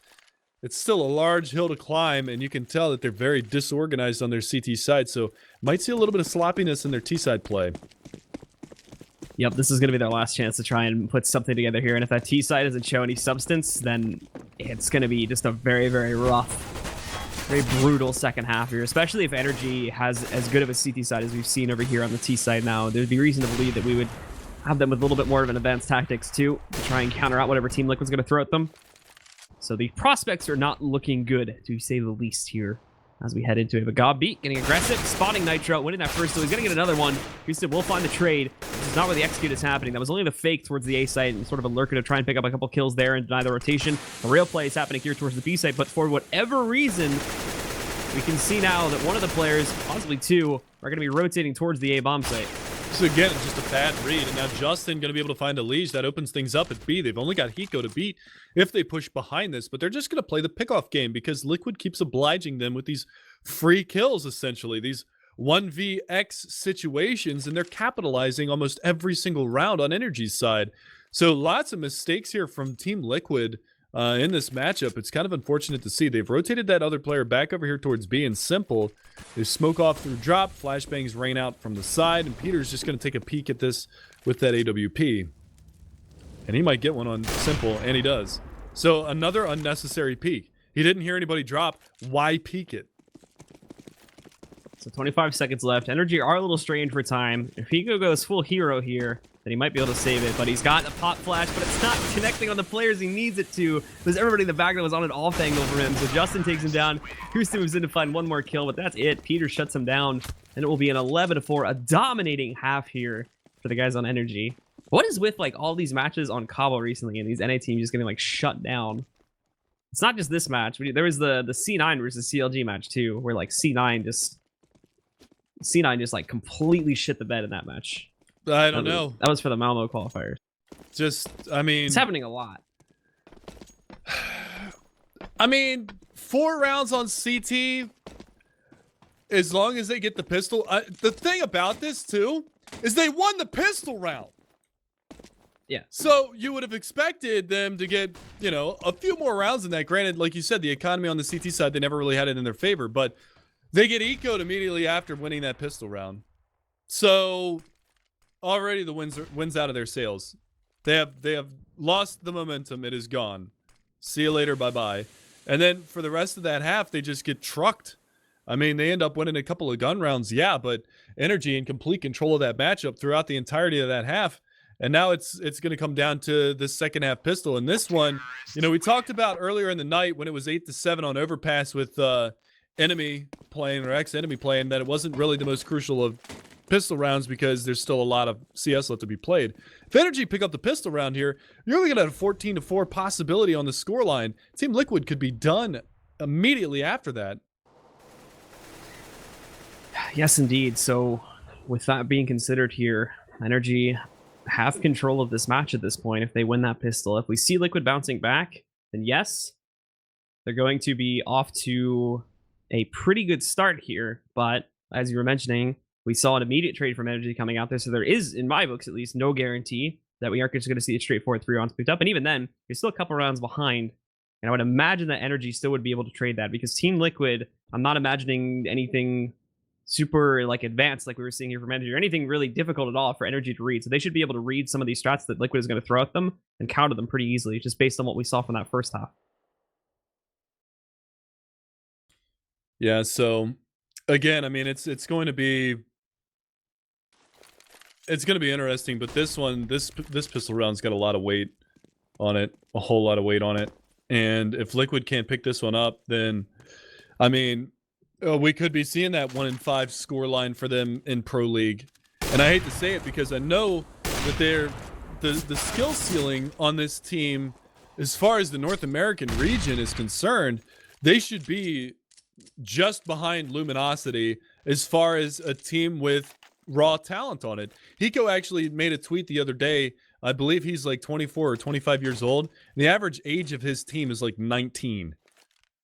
it's still a large hill to climb, and you can tell that they're very disorganized on their CT side, so might see a little bit of sloppiness in their T side play. Yep, this is going to be their last chance to try and put something together here, and if that T side doesn't show any substance, then it's going to be just a very, very rough, very brutal second half here, especially if NRG has as good of a CT side as we've seen over here on the T side now. There'd be reason to believe that we would have them with a little bit more of an advanced tactics, too, to try and counter out whatever Team Liquid's going to throw at them. So the prospects are not looking good, to say the least, here as we head into it. But Gobbee getting aggressive, spotting Nitro, winning that first, so he's going to get another one. Houston will find the trade. This is It's not where the execute is happening. That was only the fake towards the A site and sort of a lurker to try and pick up a couple kills there and deny the rotation. The real play is happening here towards the B site, but for whatever reason, we can see now that one of the players, possibly two, are going to be rotating towards the A bomb site. So again, it's just a bad read, and now Justin going to be able to find a leash. That opens things up at B. They've only got Hiko to beat if they push behind this, but they're just going to play the pickoff game because Liquid keeps obliging them with these free kills, essentially, these 1vx situations, and they're capitalizing almost every single round on NRG's side. So lots of mistakes here from Team Liquid in this matchup. It's kind of unfortunate to see. They've rotated that other player back over here towards B, and Simple. They smoke off through drop, flashbangs rain out from the side, and Peter's just going to take a peek at this with that AWP. And he might get one on Simple, and he does. So another unnecessary peek. He didn't hear anybody drop. Why peek it? So 25 seconds left. NRG are a little strained for time. If Hiko goes full hero here, then he might be able to save it, but he's got a pop flash, but it's not connecting on the players he needs it to. There's everybody in the back that was on an off angle for him, so Justin takes him down. Houston moves in to find one more kill, but that's it. Peter shuts him down, and it will be an 11-4, a dominating half here for the guys on NRG. What is with like all these matches on Cbble recently, and these NA teams just getting like shut down? It's not just this match. There was the C9 versus CLG match too, where like C9 just like completely shit the bed in that match. I don't know. That was for the Malmo qualifiers. Just, I mean... It's happening a lot. I mean, 4 rounds on CT, as long as they get the pistol... the thing about this, too, is they won the pistol round. Yeah. So you would have expected them to get, you know, a few more rounds than that. Granted, like you said, the economy on the CT side, they never really had it in their favor, but they get eco'd immediately after winning that pistol round. So... already the wins out of their sails. They have lost the momentum. It is gone. See you later. Bye-bye. And then for the rest of that half, they just get trucked. I mean, they end up winning a couple of gun rounds, yeah, but NRG in complete control of that matchup throughout the entirety of that half. And now it's going to come down to the second half pistol. And this one, you know, we talked about earlier in the night when it was 8-7 on overpass with enemy playing or ex-enemy playing that it wasn't really the most crucial of pistol rounds because there's still a lot of CS left to be played. If NRG pick up the pistol round here, you're looking at a 14-4 possibility on the scoreline. Team Liquid could be done immediately after that. Yes, indeed. So with that being considered here, NRG have control of this match at this point if they win that pistol. If we see Liquid bouncing back, then yes, they're going to be off to a pretty good start here. But as you were mentioning, we saw an immediate trade from NRG coming out there, so there is, in my books at least, no guarantee that we aren't just going to see a straightforward 3 rounds picked up. And even then, you're still a couple rounds behind. And I would imagine that NRG still would be able to trade that because Team Liquid, I'm not imagining anything super like advanced like we were seeing here from NRG or anything really difficult at all for NRG to read. So they should be able to read some of these strats that Liquid is going to throw at them and counter them pretty easily, just based on what we saw from that first half. Yeah, so again, I mean, it's going to be interesting, but this one, this pistol round's got a lot of weight on it, a whole lot of weight on it. And if Liquid can't pick this one up, then, I mean, we could be seeing that 1-5 score line for them in Pro League. And I hate to say it because I know that the skill ceiling on this team, as far as the North American region is concerned, they should be just behind Luminosity as far as a team with raw talent on it. Hiko actually made a tweet the other day. I believe he's like 24 or 25 years old. The average age of his team is like 19.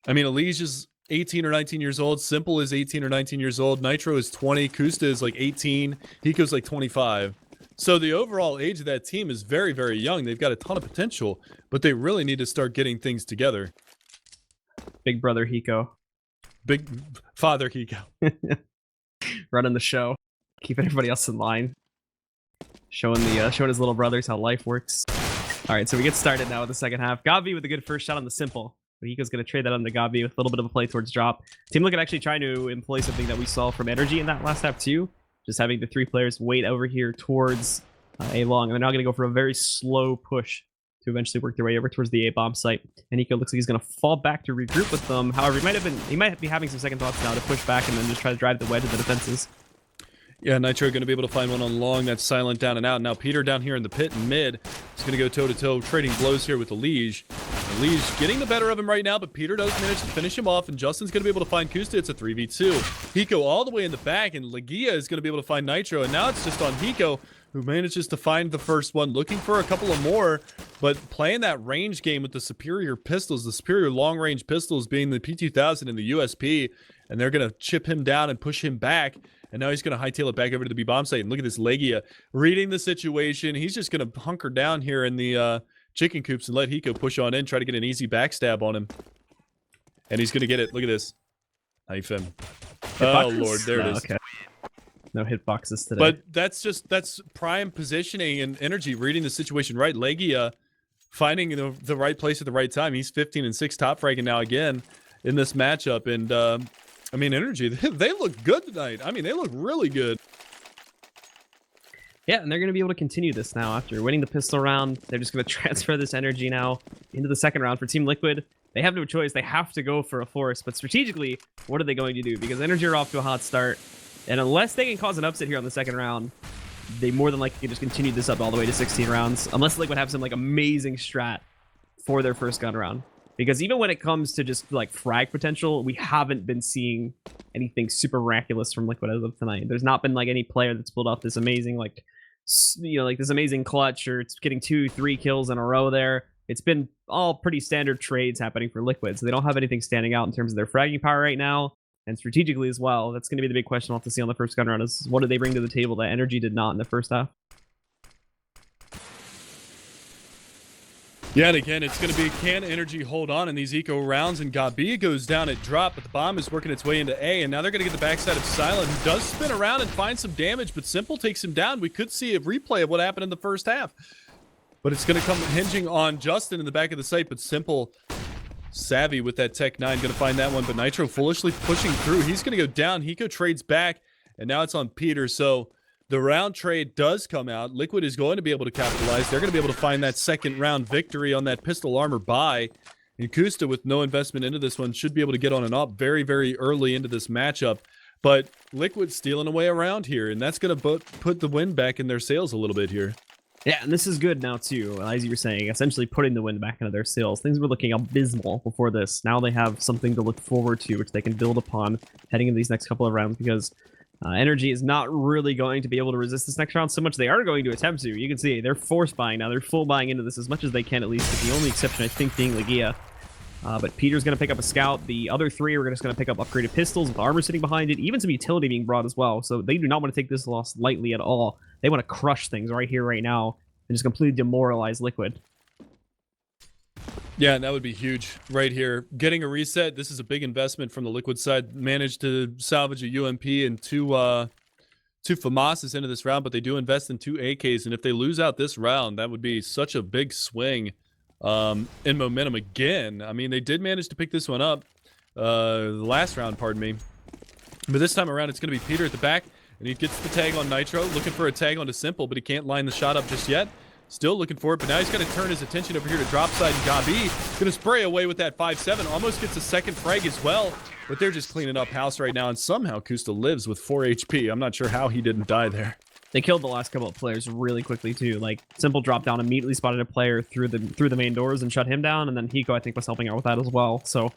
I mean, Elige is 18 or 19 years old. Simple is 18 or 19 years old. Nitro is 20. Kusta is like 18. Hiko's like 25. So the overall age of that team is very, very young. They've got a ton of potential, but they really need to start getting things together. Big brother Hiko. Big father Hiko. Running the show. Keeping everybody else in line. Showing his little brothers how life works. All right, so we get started now with the second half. Gavi with a good first shot on the Simple. But Hiko's going to trade that on to Gavi with a little bit of a play towards drop. Team Liquid actually trying to employ something that we saw from NRG in that last half too. Just having the 3 players wait over here towards A long. And they're now going to go for a very slow push to eventually work their way over towards the A bomb site. And Hiko looks like he's going to fall back to regroup with them. However, he might be having some second thoughts now to push back and then just try to drive the wedge of the defenses. Yeah, Nitro going to be able to find one on long. That's silent down and out. Now Peter down here in the pit and mid is going to go toe-to-toe, trading blows here with the Liege. The Liege getting the better of him right now, but Peter does manage to finish him off, and Justin's going to be able to find Kusta. It's a 3v2. Hiko all the way in the back, and Legia is going to be able to find Nitro, and now it's just on Hiko, who manages to find the first one, looking for a couple of more, but playing that range game with the superior pistols, the superior long-range pistols being the P2000 and the USP, and they're going to chip him down and push him back. And now he's going to hightail it back over to the B-bomb site. And look at this Legia reading the situation. He's just going to hunker down here in the chicken coops and let Hiko push on in, try to get an easy backstab on him. And he's going to get it. Look at this. Knife him. Oh, Lord. There it is. Okay. No hitboxes today. But that's prime positioning and energy, reading the situation right. Legia finding the right place at the right time. He's 15-6 top fragging now again in this matchup. And, I mean, energy, they look good tonight. I mean, they look really good. Yeah, and they're going to be able to continue this now after winning the pistol round. They're just going to transfer this energy now into the second round for Team Liquid. They have no choice. They have to go for a force. But strategically, what are they going to do? Because Energy are off to a hot start. And unless they can cause an upset here on the second round, they more than likely can just continue this up all the way to 16 rounds. Unless Liquid have some like amazing strat for their first gun round. Because even when it comes to just like frag potential, we haven't been seeing anything super miraculous from Liquid as of tonight. There's not been like any player that's pulled off this amazing like, you know, like this amazing clutch or it's getting 2-3 kills in a row there. It's been all pretty standard trades happening for Liquid, so they don't have anything standing out in terms of their fragging power right now, and strategically as well. That's going to be the big question we'll have to see on the first gun round is what do they bring to the table that Energy did not in the first half. Yeah, and again, it's going to be can Energy hold on in these eco rounds, and Gabi goes down at drop, but the bomb is working its way into A, and now they're going to get the backside of Silent, who does spin around and find some damage, but Simple takes him down. We could see a replay of what happened in the first half, but it's going to come hinging on Justin in the back of the site, but Simple savvy with that Tech 9, going to find that one, but Nitro foolishly pushing through. He's going to go down. Hiko trades back, and now it's on Peter, so the round trade does come out. Liquid is going to be able to capitalize. They're going to be able to find that second round victory on that pistol armor buy. And Kusta, with no investment into this one, should be able to get on and up very, very early into this matchup. But Liquid stealing away around here, and that's going to put the win back in their sails a little bit here. Yeah, and this is good now too, as you were saying, essentially putting the win back into their sails. Things were looking abysmal before this. Now they have something to look forward to, which they can build upon heading into these next couple of rounds, because Energy is not really going to be able to resist this next round so much. They are going to attempt to. You can see they're force buying now. They're full buying into this as much as they can, at least, with the only exception, I think, being Legia. But Peter's going to pick up a scout. The other three are just going to pick up upgraded pistols with armor sitting behind it, even some utility being brought as well. So they do not want to take this loss lightly at all. They want to crush things right here, right now, and just completely demoralize Liquid. Yeah, and that would be huge right here. Getting a reset, this is a big investment from the Liquid side. Managed to salvage a UMP and two FAMASs into this round, but they do invest in 2 AKs, and if they lose out this round, that would be such a big swing in momentum again. I mean, they did manage to pick this one up the last round, pardon me. But this time around, it's going to be Peter at the back, and he gets the tag on Nitro, looking for a tag onto Simple, but he can't line the shot up just yet. Still looking for it, but now he's going to turn his attention over here to drop side, and Gabi going to spray away with that 5-7. Almost gets a second frag as well, but they're just cleaning up house right now, and somehow Kusta lives with 4 HP. I'm not sure how he didn't die there. They killed the last couple of players really quickly too. Like Simple dropped down, immediately spotted a player through the main doors and shut him down, and then Hiko, I think, was helping out with that as well. So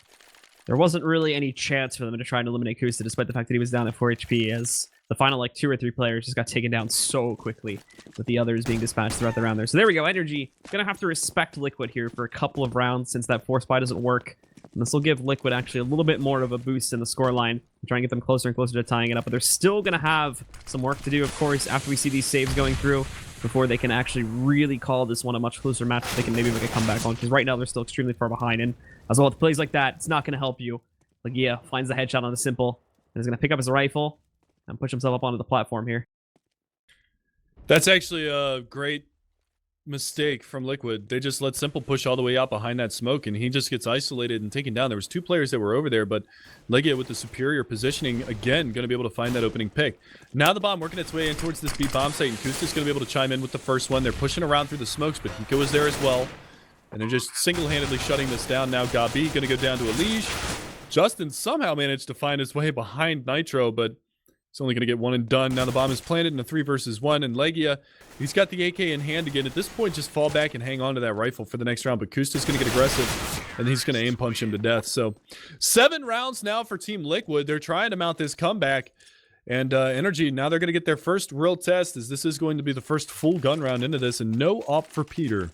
there wasn't really any chance for them to try and eliminate Kusta, despite the fact that he was down at 4 HP, as the final like 2 or 3 players just got taken down so quickly, with the others being dispatched throughout the round there. So there we go. Energy gonna have to respect Liquid here for a couple of rounds since that force buy doesn't work. And this will give Liquid actually a little bit more of a boost in the scoreline and try and get them closer and closer to tying it up. But they're still gonna have some work to do, of course, after we see these saves going through, before they can actually really call this one a much closer match that they can maybe make a comeback on. Because right now they're still extremely far behind, and as well with plays like that, it's not gonna help you. Legia finds the headshot on the Simple and is gonna pick up his rifle and push himself up onto the platform here. That's actually a great mistake from Liquid. They just let Simple push all the way out behind that smoke, and he just gets isolated and taken down. There was 2 players that were over there, but Legia with the superior positioning, again, going to be able to find that opening pick. Now the bomb working its way in towards this B bomb site, and Kusta's going to be able to chime in with the first one. They're pushing around through the smokes, but Hiko is there as well, and they're just single-handedly shutting this down. Now Gabi going to go down to a leash. Justin somehow managed to find his way behind Nitro, but He's only going to get one and done. Now the bomb is planted in a 3 versus 1, and Legia, he's got the AK in hand again. At this point, just fall back and hang on to that rifle for the next round. But Kusta's going to get aggressive, and he's going to aim punch him to death. So 7 rounds now for Team Liquid. They're trying to mount this comeback. And NRG, now they're going to get their first real test, as this is going to be the first full gun round into this, and no op for Peter.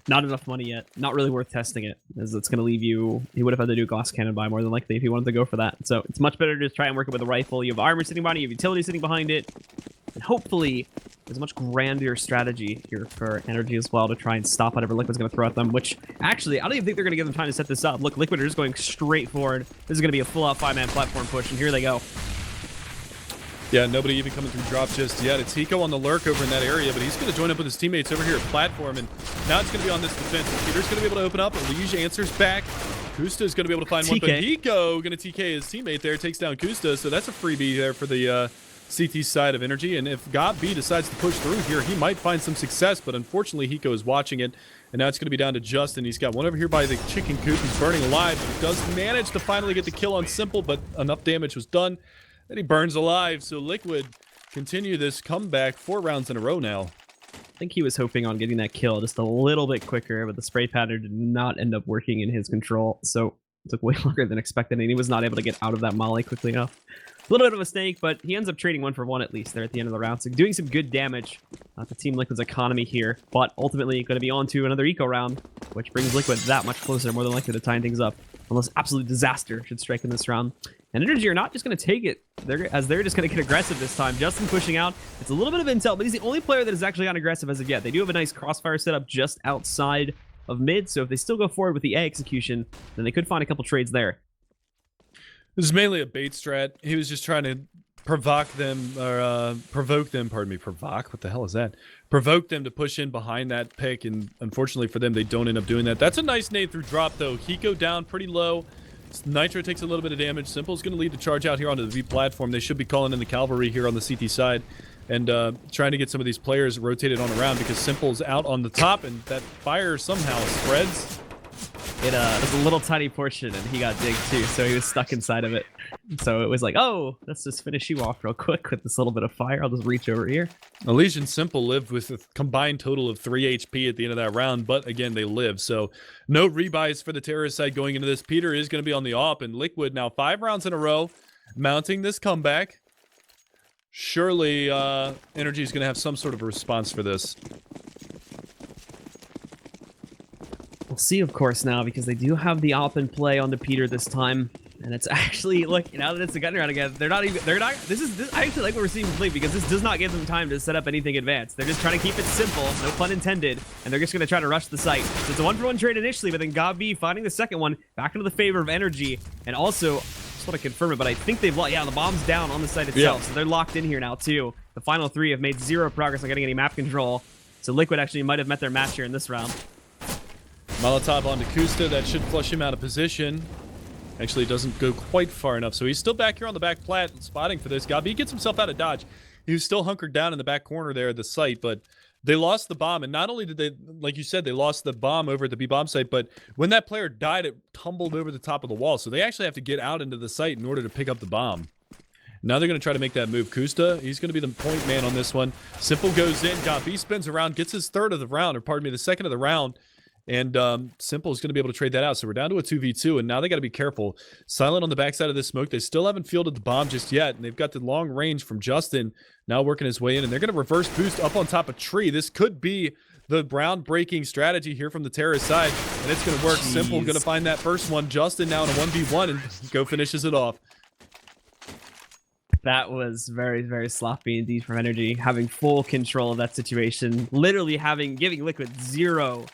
Not enough money yet. Not really worth testing it, as it's going to leave you... He would have had to do glass cannon buy more than likely if he wanted to go for that. So it's much better to just try and work it with a rifle. You have armor sitting behind it, you have utility sitting behind it. And hopefully, there's a much grander strategy here for NRG as well to try and stop whatever Liquid's going to throw at them, which, actually, I don't even think they're going to give them time to set this up. Look, Liquid are just going straight forward. This is going to be a full-out 5-man platform push, and here they go. Yeah, nobody even coming through drop just yet. It's Hiko on the lurk over in that area, but he's going to join up with his teammates over here at platform, and now it's going to be on this defense. Peter's going to be able to open up. Liege answers back. Kusta is going to be able to find one, but Hiko going to TK his teammate there, takes down Kusta, so that's a freebie there for the CT side of NRG, and if Cbble decides to push through here, he might find some success, but unfortunately Hiko is watching it, and now it's going to be down to Justin. He's got one over here by the chicken coop. He's burning alive, but he does manage to finally get the kill on Simple, but enough damage was done. Then he burns alive, so Liquid continue this comeback 4 rounds in a row now. I think he was hoping on getting that kill just a little bit quicker, but the spray pattern did not end up working in his control, so it took way longer than expected, and he was not able to get out of that molly quickly enough. A little bit of a mistake, but he ends up trading 1 for 1 at least there at the end of the round, so doing some good damage to Team Liquid's economy here, but ultimately going to be on to another eco round, which brings Liquid that much closer, more than likely to tying things up, unless absolute disaster should strike in this round. And NRG are not just going to take it, they're just going to get aggressive this time. Justin pushing out. It's a little bit of intel, but he's the only player that has actually gotten aggressive as of yet. They do have a nice crossfire setup just outside of mid, so if they still go forward with the A execution, then they could find a couple trades there. This is mainly a bait strat. He was just trying to provoke them, pardon me, provoke? What the hell is that? Provoke them to push in behind that pick, and unfortunately for them, they don't end up doing that. That's a nice nade through drop, though. Hiko down pretty low. Nitro takes a little bit of damage. Simple's going to lead the charge out here onto the V platform. They should be calling in the cavalry here on the CT side and trying to get some of these players rotated on around because Simple's out on the top, and that fire somehow spreads. It was a little tiny portion, and he got digged too, so he was stuck inside of it. So it was like, oh, let's just finish you off real quick with this little bit of fire. I'll just reach over here. Elysian Simple lived with a combined total of 3 HP at the end of that round, but again, they live. So no rebuys for the terrorist side going into this. Peter is going to be on the op, and Liquid now 5 rounds in a row, mounting this comeback. Surely NRG is going to have some sort of a response for this. We'll see, of course, now, because they do have the op in play on the Peter this time. And it's actually, look, now that it's a gun round again, this I actually like what we're seeing play because this does not give them time to set up anything advanced. They're just trying to keep it simple, no pun intended, and they're just going to try to rush the site. So it's a 1-for-1 trade initially, but then Cbble finding the second one back into the favor of NRG. And also, I just want to confirm it, but I think they've, yeah, the bomb's down on the site itself, so they're locked in here now, too. The final 3 have made 0 progress on getting any map control, so Liquid actually might have met their match here in this round. Molotov onto Kusta, that should flush him out of position. Actually, it doesn't go quite far enough, so he's still back here on the back plat, spotting for this. Cbble gets himself out of dodge. He was still hunkered down in the back corner there at the site, but they lost the bomb, and not only did they, like you said, they lost the bomb over at the B-bomb site, but when that player died, it tumbled over the top of the wall, so they actually have to get out into the site in order to pick up the bomb. Now they're going to try to make that move. Kusta, he's going to be the point man on this one. Simple goes in, Cbble spins around, gets his third of the round, or pardon me, the second of the round, and Simple is going to be able to trade that out. So we're down to a 2v2, and now they got to be careful. Silent on the backside of this smoke. They still haven't fielded the bomb just yet, and they've got the long range from Justin now working his way in, and they're going to reverse boost up on top of tree. This could be the ground-breaking strategy here from the terrorist side, and it's going to work. Jeez. Simple going to find that first one. Justin now in a 1v1, and go finishes it off. That was very, very sloppy indeed from NRG, having full control of that situation. Literally giving Liquid zero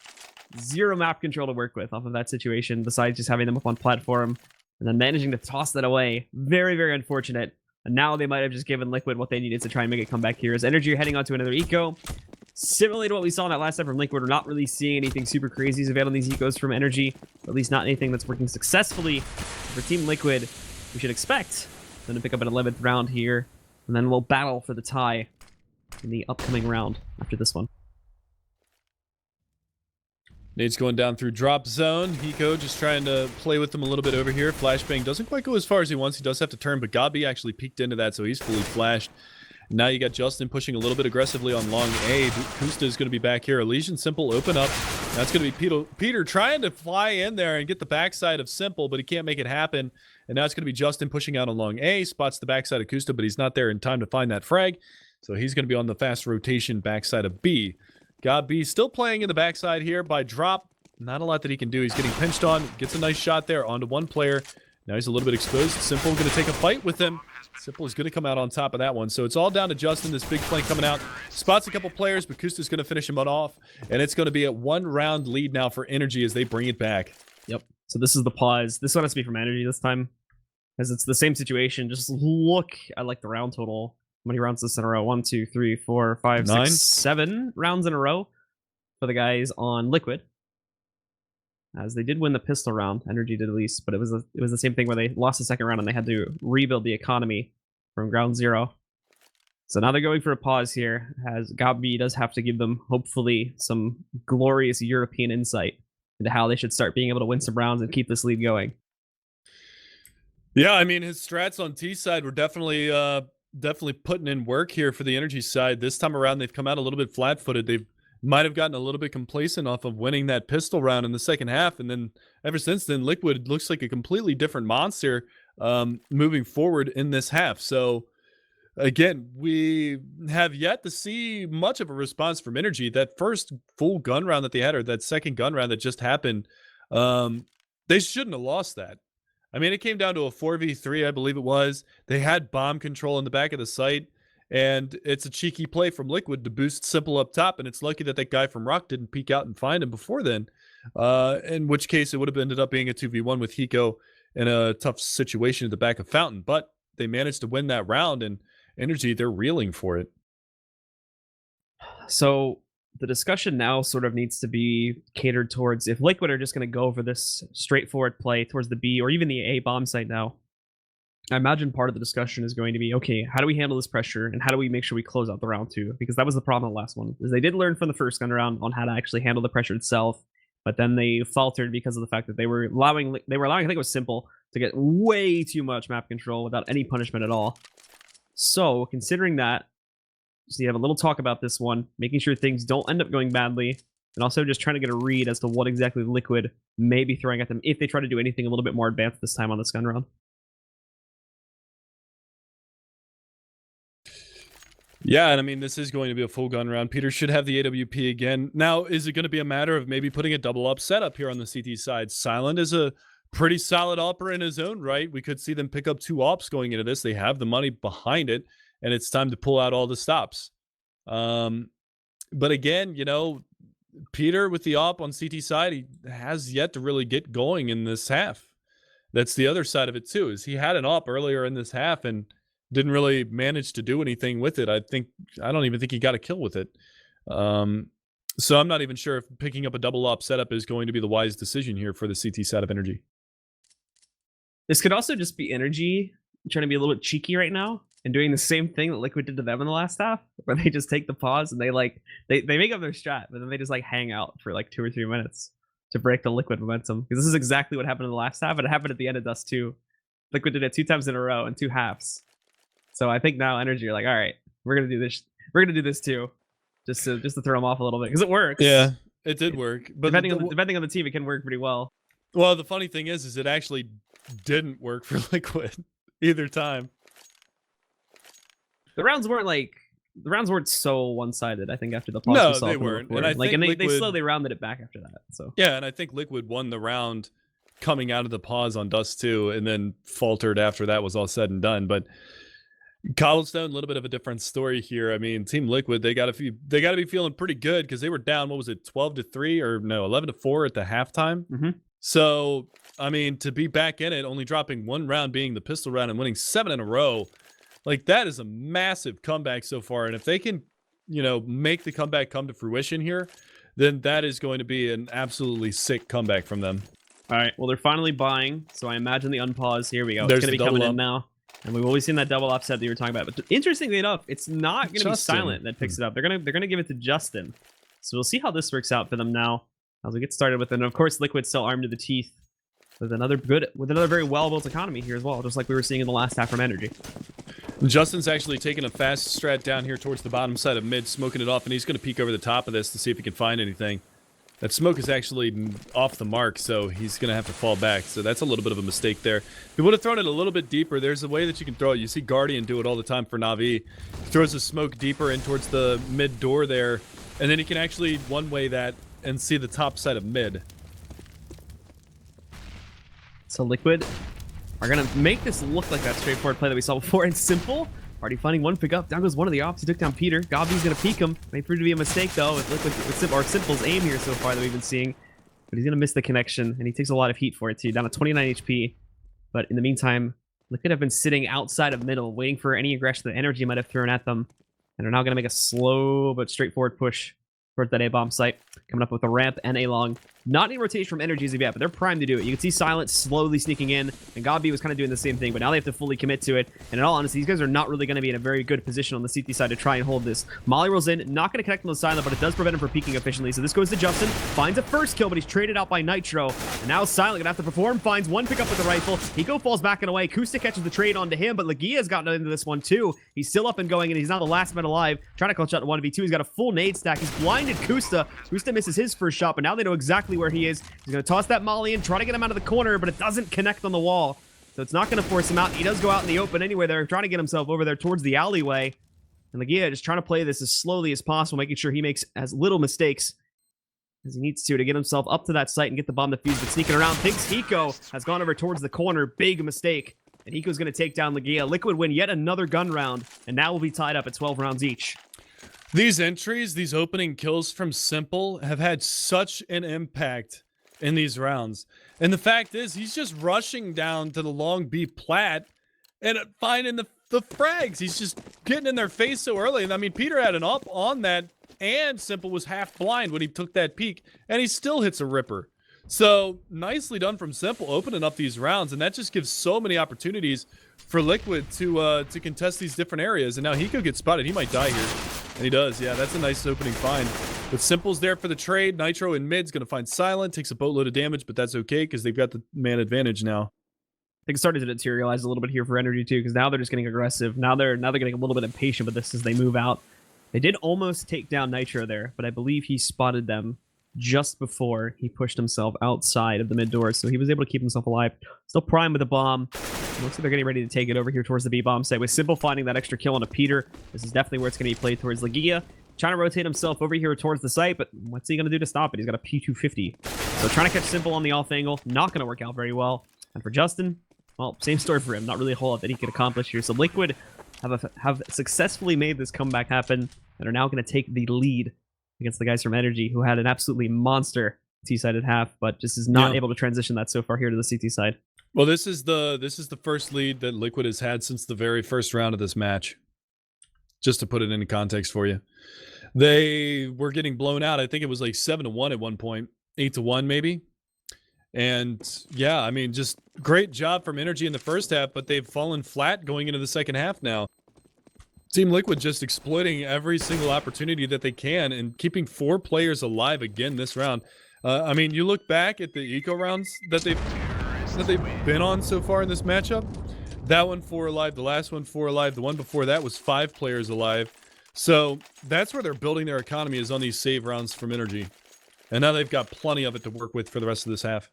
map control to work with off of that situation, besides just having them up on platform and then managing to toss that away. Very, very unfortunate. And now they might have just given Liquid what they needed to try and make it come back here. As NRG are heading on to another eco. Similarly to what we saw in that last time from Liquid, we're not really seeing anything super crazy available on these ecos from NRG, or at least not anything that's working successfully. For Team Liquid, we should expect them to pick up an 11th round here, and then we'll battle for the tie in the upcoming round after this one. Nate's going down through drop zone. Hiko just trying to play with them a little bit over here. Flashbang doesn't quite go as far as he wants. He does have to turn, but Gabi actually peeked into that, so he's fully flashed. Now you got Justin pushing a little bit aggressively on long A. Kusta is going to be back here. Elysian Simple open up. That's going to be Peter trying to fly in there and get the backside of Simple, but he can't make it happen. And now it's going to be Justin pushing out on long A. Spots the backside of Kusta, but he's not there in time to find that frag. So he's going to be on the fast rotation backside of B. Gabi still playing in the backside here by drop. Not a lot that he can do. He's getting pinched on. Gets a nice shot there onto one player. Now he's a little bit exposed. Simple going to take a fight with him. Simple is going to come out on top of that one. So it's all down to Justin, this big flank coming out. Spots a couple players, but Kusta's going to finish him off. And it's going to be a 1-round lead now for NRG as they bring it back. Yep. So this is the pause. This one has to be from NRG this time, because it's the same situation. Just look at like the round total. How many rounds this in a row? 1, 2, 3, 4, 5, 9. 6, 7 rounds in a row for the guys on Liquid. As they did win the pistol round, NRG did at least, but it was the same thing where they lost the second round and they had to rebuild the economy from ground zero. So now they're going for a pause here, as Gabi does have to give them, hopefully, some glorious European insight into how they should start being able to win some rounds and keep this lead going. Yeah, I mean, his strats on T side were definitely putting in work here for the NRG side. This time around, they've come out a little bit flat-footed. They've might have gotten a little bit complacent off of winning that pistol round in the second half, and then ever since then, Liquid looks like a completely different monster moving forward in this half. So again, we have yet to see much of a response from NRG. That first full gun round that they had, or that second gun round that just happened, they shouldn't have lost that. I mean, it came down to a 4v3, I believe it was. They had bomb control in the back of the site. And it's a cheeky play from Liquid to boost Simple up top, and it's lucky that that guy from Rock didn't peek out and find him before then, in which case it would have ended up being a 2v1 with Hiko in a tough situation at the back of Fountain. But they managed to win that round, and NRG, they're reeling for it. So the discussion now sort of needs to be catered towards if Liquid are just going to go for this straightforward play towards the B or even the A bomb site now. I imagine part of the discussion is going to be, okay, how do we handle this pressure and how do we make sure we close out the round two? Because that was the problem in the last one, is they did learn from the first gun round on how to actually handle the pressure itself, but then they faltered because of the fact that they were allowing, I think it was Simple, to get way too much map control without any punishment at all. So considering that, just need to have a little talk about this one, making sure things don't end up going badly, and also just trying to get a read as to what exactly Liquid may be throwing at them if they try to do anything a little bit more advanced this time on this gun round. Yeah, and I mean, this is going to be a full gun round. Peter should have the AWP again. Now, is it going to be a matter of maybe putting a double up setup here on the CT side? Silent is a pretty solid opera in his own right. We could see them pick up 2 ops going into this. They have the money behind it, and it's time to pull out all the stops. But again, you know, Peter with the op on CT side, he has yet to really get going in this half. That's the other side of it too, is he had an op earlier in this half and didn't really manage to do anything with it. I don't even think he got a kill with it. So I'm not even sure if picking up a double op setup is going to be the wise decision here for the CT side of NRG. This could also just be NRG trying to be a little bit cheeky right now and doing the same thing that Liquid did to them in the last half, where they just take the pause and they make up their strat, but then they just like hang out for like 2 or 3 minutes to break the Liquid momentum. Because this is exactly what happened in the last half, and it happened at the end of Dust 2. Liquid did it 2 times in a row in 2 halves. So I think now NRG are like, all right, we're gonna do this. We're gonna do this too, just to throw them off a little bit because it works. Yeah, it did work. But depending on the team, it can work pretty well. Well, the funny thing is it actually didn't work for Liquid either time. The rounds weren't so one-sided. I think after the pause, no, they weren't. And I think they slowly rounded it back after that. So yeah, and I think Liquid won the round coming out of the pause on Dust 2, and then faltered after that was all said and done. But Cobblestone, a little bit of a different story here. I mean, Team Liquid, they got to be feeling pretty good because they were down. What was it, 12-3 or no, 11-4 at the halftime? Mm-hmm. So, I mean, to be back in it, only dropping 1 round being the pistol round and winning 7 in a row, like that is a massive comeback so far. And if they can, you know, make the comeback come to fruition here, then that is going to be an absolutely sick comeback from them. All right. Well, they're finally buying, so I imagine the unpause. Here we go. There's it's going to be coming in now. And we've always seen that double offset that you were talking about. But interestingly enough, it's not going to be Silent that picks it up. They're gonna give it to Justin. So we'll see how this works out for them now. as we get started with it. And of course, Liquid still armed to the teeth with another very well-built economy here as well, just like we were seeing in the last half from Energy. Justin's actually taking a fast strat down here towards the bottom side of mid, smoking it off, and he's going to peek over the top of this to see if he can find anything. That smoke is actually off the mark, so he's going to have to fall back. So that's a little bit of a mistake there. If he would have thrown it a little bit deeper, there's a way that you can throw it. You see Guardian do it all the time for Na'Vi. He throws the smoke deeper in towards the mid door there, and then he can actually one-way that and see the top side of mid. So Liquid are going to make this look like that straightforward play that we saw before. And Simple, already finding one pick up. Down goes one of the ops. He took down Peter. Gabi's going to peek him. May prove to be a mistake, though, with Liquid, or Simple's aim here so far that we've been seeing. But he's going to miss the connection, and he takes a lot of heat for it, too. Down to 29 HP. But in the meantime, Liquid have been sitting outside of middle, waiting for any aggression that Energy might have thrown at them. And are now going to make a slow but straightforward push towards that A-bomb site. Coming up with a ramp and a long. Not any rotation from Energy as of yet, but they're primed to do it. You can see Silent slowly sneaking in, and Gabi was kind of doing the same thing, but now they have to fully commit to it. And in all honesty, these guys are not really going to be in a very good position on the CT side to try and hold this. Molly rolls in, not going to connect on the Silent, but it does prevent him from peeking efficiently. So this goes to Justin, finds a first kill, but he's traded out by Nitro. And now Silent going to have to perform, finds one pickup with the rifle. Hiko falls back and away. Kusta catches the trade onto him, but Legia's gotten into this one too. He's still up and going, and he's now the last man alive. Trying to clutch out to 1v2. He's got a full nade stack. He's blinded Kusta. Kusta misses his first shot, but now they know exactly where he is. He's going to toss that molly in, try to get him out of the corner, but it doesn't connect on the wall. So it's not going to force him out. He does go out in the open anyway. They're trying to get himself over there towards the alleyway. And Legia just trying to play this as slowly as possible, making sure he makes as little mistakes as he needs to get himself up to that site and get the bomb defused. But sneaking around, thinks Hiko has gone over towards the corner. Big mistake. And Hiko's going to take down Legia. Liquid win yet another gun round, and now we'll be tied up at 12 rounds each. These entries, these opening kills from Simple have had such an impact in these rounds. And the fact is, he's just rushing down to the long B plat and finding the frags. He's just getting in their face so early. And I mean, Peter had an up on that, and Simple was half blind when he took that peek, and he still hits a ripper. So nicely done from Simple, opening up these rounds, and that just gives so many opportunities for Liquid to contest these different areas. And now Hiko gets spotted. He might die here. And he does. Yeah, that's a nice opening find. But Simple's there for the trade. Nitro in mid's going to find Silent. Takes a boatload of damage, but that's okay because they've got the man advantage now. I think it started to materialize a little bit here for Energy too, because now they're just getting aggressive. Now they're getting a little bit impatient with this as they move out. They did almost take down Nitro there, but I believe he spotted them just before he pushed himself outside of the mid door, so he was able to keep himself alive. Still prime with a bomb. Looks like they're getting ready to take it over here towards the B-bomb site. With Simple finding that extra kill on a Peter, this is definitely where it's going to be played towards Legia. Trying to rotate himself over here towards the site, but what's he going to do to stop it? He's got a P250. So trying to catch Simple on the off angle, not going to work out very well. And for Justin, well, same story for him. Not really a whole lot that he could accomplish here. So Liquid have successfully made this comeback happen and are now going to take the lead against the guys from Energy, who had an absolutely monster T-sided half, but just is not able to transition that so far here to the CT side. Well, this is the first lead that Liquid has had since the very first round of this match. Just to put it into context for you, they were getting blown out. I think it was like 7-1 at one point, 8-1 maybe. And yeah, I mean, just great job from Energy in the first half, but they've fallen flat going into the second half now. Team Liquid just exploiting every single opportunity that they can and keeping 4 players alive again this round. I mean, you look back at the eco rounds that they've been on so far in this matchup. That one 4 alive, the last one 4 alive, the one before that was 5 players alive. So that's where they're building their economy, is on these save rounds from Energy. And now they've got plenty of it to work with for the rest of this half.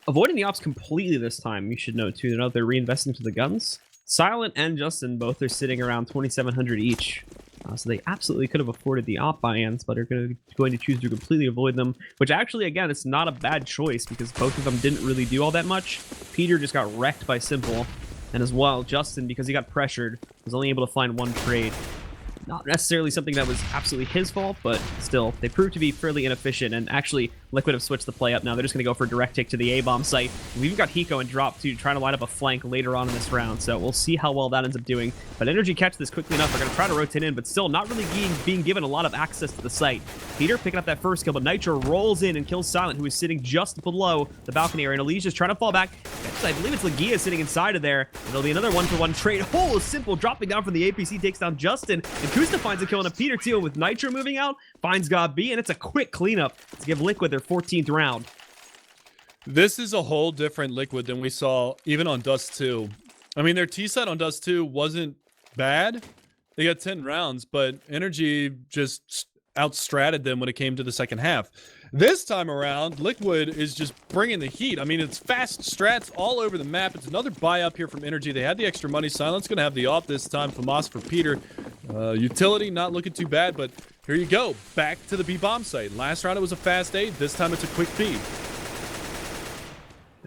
Avoiding the ops completely this time, you should know too. They're out there reinvesting to the guns. Silent and Justin both are sitting around 2,700 each. So they absolutely could have afforded the op buy-ins, but are going to choose to completely avoid them. Which actually, again, it's not a bad choice because both of them didn't really do all that much. Peter just got wrecked by Simple. And as well, Justin, because he got pressured, was only able to find one trade. Not necessarily something that was absolutely his fault, but still, they proved to be fairly inefficient, and actually, Liquid have switched the play up now. They're just going to go for a direct take to the A-bomb site. We've got Hiko and Drop, too, trying to line up a flank later on in this round, so we'll see how well that ends up doing. But Energy catch this quickly enough. They're going to try to rotate in, but still not really being given a lot of access to the site. Peter picking up that first kill, but Nitro rolls in and kills Silent, who is sitting just below the balcony area, and Elise just trying to fall back. I believe it's Legia sitting inside of there, and there'll be another one-for-one trade. Oh, Simple dropping down from the APC, takes down Justin, and Kusta finds a kill on a Peter, too, and with Nitro moving out, finds God B, and it's a quick cleanup to give Liquid their their 14th round. This is a whole different Liquid than we saw even on Dust 2. I mean, their T-side on Dust 2 wasn't bad. They got 10 rounds, but NRG just outstrated them when it came to the second half. This time around, Liquid is just bringing the heat. I mean, it's fast strats all over the map. It's another buy up here from NRG. They had the extra money. Silent's going to have the off this time. Famas for Peter. Utility not looking too bad, but here you go. Back to the B-bomb site. Last round it was a fast A. This time it's a quick B.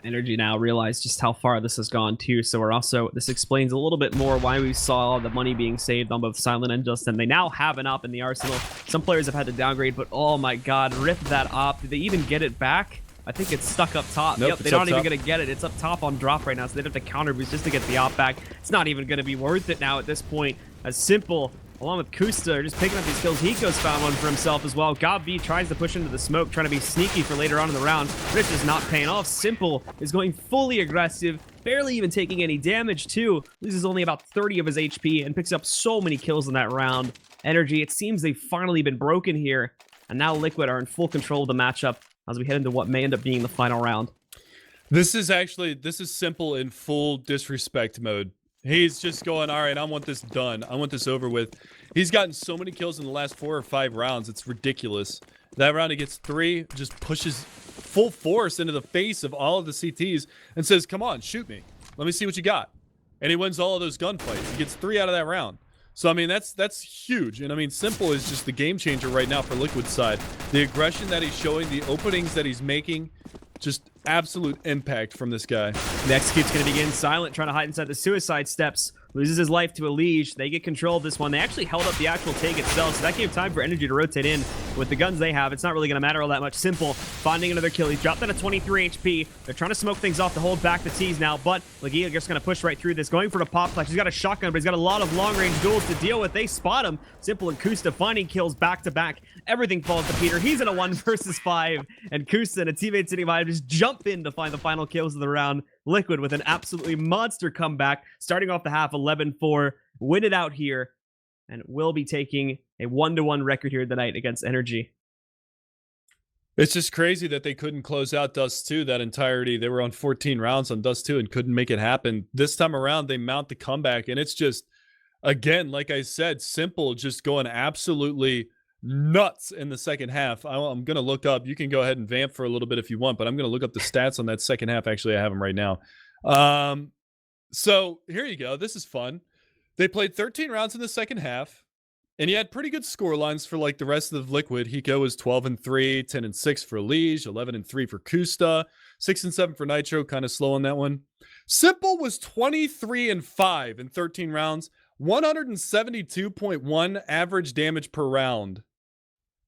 NRG now realize just how far this has gone too, so this explains a little bit more why we saw the money being saved on both Silent and Justin. They now have an op in the arsenal. Some players have had to downgrade, but oh my god, rip that op. Did they even get it back? I think it's stuck up top. Nope, yep, they're not even going to get it. It's up top on drop right now, so they'd have to counter boost just to get the op back. It's not even going to be worth it now at this point. As Simple, along with Kusta, are just picking up these kills. Hiko's found one for himself as well. Gabi tries to push into the smoke, trying to be sneaky for later on in the round. Rich is not paying off. Simple is going fully aggressive, barely even taking any damage too. Loses only about 30 of his HP and picks up so many kills in that round. NRG, it seems they've finally been broken here, and now Liquid are in full control of the matchup as we head into what may end up being the final round. This is Simple in full disrespect mode. He's just going, all right, I want this done. I want this over with. He's gotten so many kills in the last 4 or 5 rounds. It's ridiculous. That round he gets 3, just pushes full force into the face of all of the CTs and says, come on, shoot me. Let me see what you got. And he wins all of those gunfights. He gets 3 out of that round. So, I mean, that's huge. And, I mean, Simple is just the game changer right now for Liquid's side. The aggression that he's showing, the openings that he's making, just absolute impact from this guy. The execute's going to begin. Silent trying to hide inside the suicide steps. Loses his life to a Liege. They get control of this one. They actually held up the actual take itself, so that gave time for NRG to rotate in. With the guns they have, it's not really going to matter all that much. Simple finding another kill. He's dropped down to 23 HP. They're trying to smoke things off to hold back the T's now, but Legia just going to push right through this. Going for the pop flash. He's got a shotgun, but he's got a lot of long-range duels to deal with. They spot him. Simple and Kusta finding kills back-to-back. Everything falls to Peter. He's in a 1 versus 5, and Kusta and a teammate sitting by him just jump in to find the final kills of the round. Liquid with an absolutely monster comeback, starting off the half 11-4, win it out here, and will be taking a 1-1 record here tonight against NRG. It's just crazy that they couldn't close out Dust 2 that entirety. They were on 14 rounds on Dust 2 and couldn't make it happen. This time around, they mount the comeback, and it's just, again, like I said, Simple just going absolutely nuts in the second half. I'm going to look up. You can go ahead and vamp for a little bit if you want, but I'm going to look up the stats on that second half. Actually, I have them right now. So here you go. This is fun. They played 13 rounds in the second half, and you had pretty good score lines for like the rest of Liquid. Hiko was 12-3, 10-6 for Liege, 11-3 for Kusta, 6-7 for Nitro. Kind of slow on that one. Simple was 23-5 in 13 rounds, 172.1 average damage per round.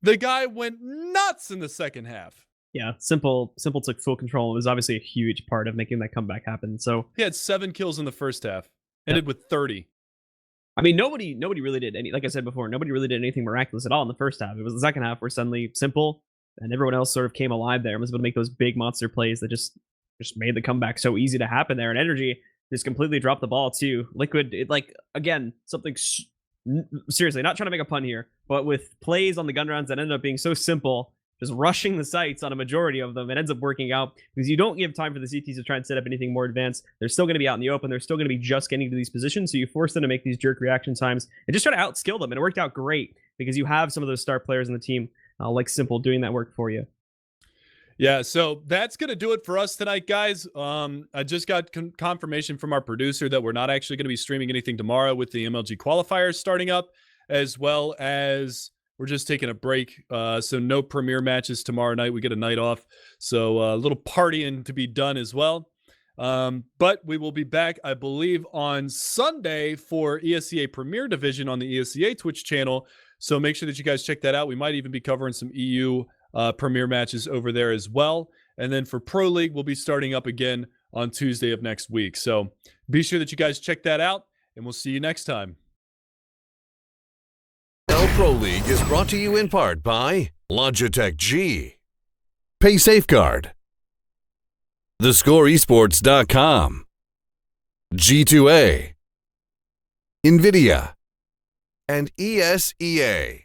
The guy went nuts in the second half. Yeah, Simple took full control. It was obviously a huge part of making that comeback happen. So he had 7 kills in the first half, ended with 30. I mean, nobody really did any, like I said before, nobody really did anything miraculous at all in the first half. It was the second half where suddenly Simple and everyone else sort of came alive there and was able to make those big monster plays that just made the comeback so easy to happen there. And NRG just completely dropped the ball too. Liquid, again, something seriously, not trying to make a pun here, but with plays on the gun rounds that ended up being so simple, just rushing the sites on a majority of them, it ends up working out because you don't give time for the CTs to try and set up anything more advanced. They're still going to be out in the open. They're still going to be just getting to these positions, so you force them to make these jerk reaction times and just try to outskill them. And it worked out great because you have some of those star players in the team, like Simple, doing that work for you. Yeah, so that's going to do it for us tonight, guys. I just got confirmation from our producer that we're not actually going to be streaming anything tomorrow with the MLG qualifiers starting up, as well as we're just taking a break. So no premier matches tomorrow night. We get a night off. So a little partying to be done as well. But we will be back, I believe, on Sunday for ESEA Premier Division on the ESEA Twitch channel. So make sure that you guys check that out. We might even be covering some EU premier matches over there as well. And then for Pro League, we'll be starting up again on Tuesday of next week. So be sure that you guys check that out, and we'll see you next time. ESL Pro League is brought to you in part by Logitech G, Pay Safeguard, TheScoreEsports.com, G2A, NVIDIA, and ESEA.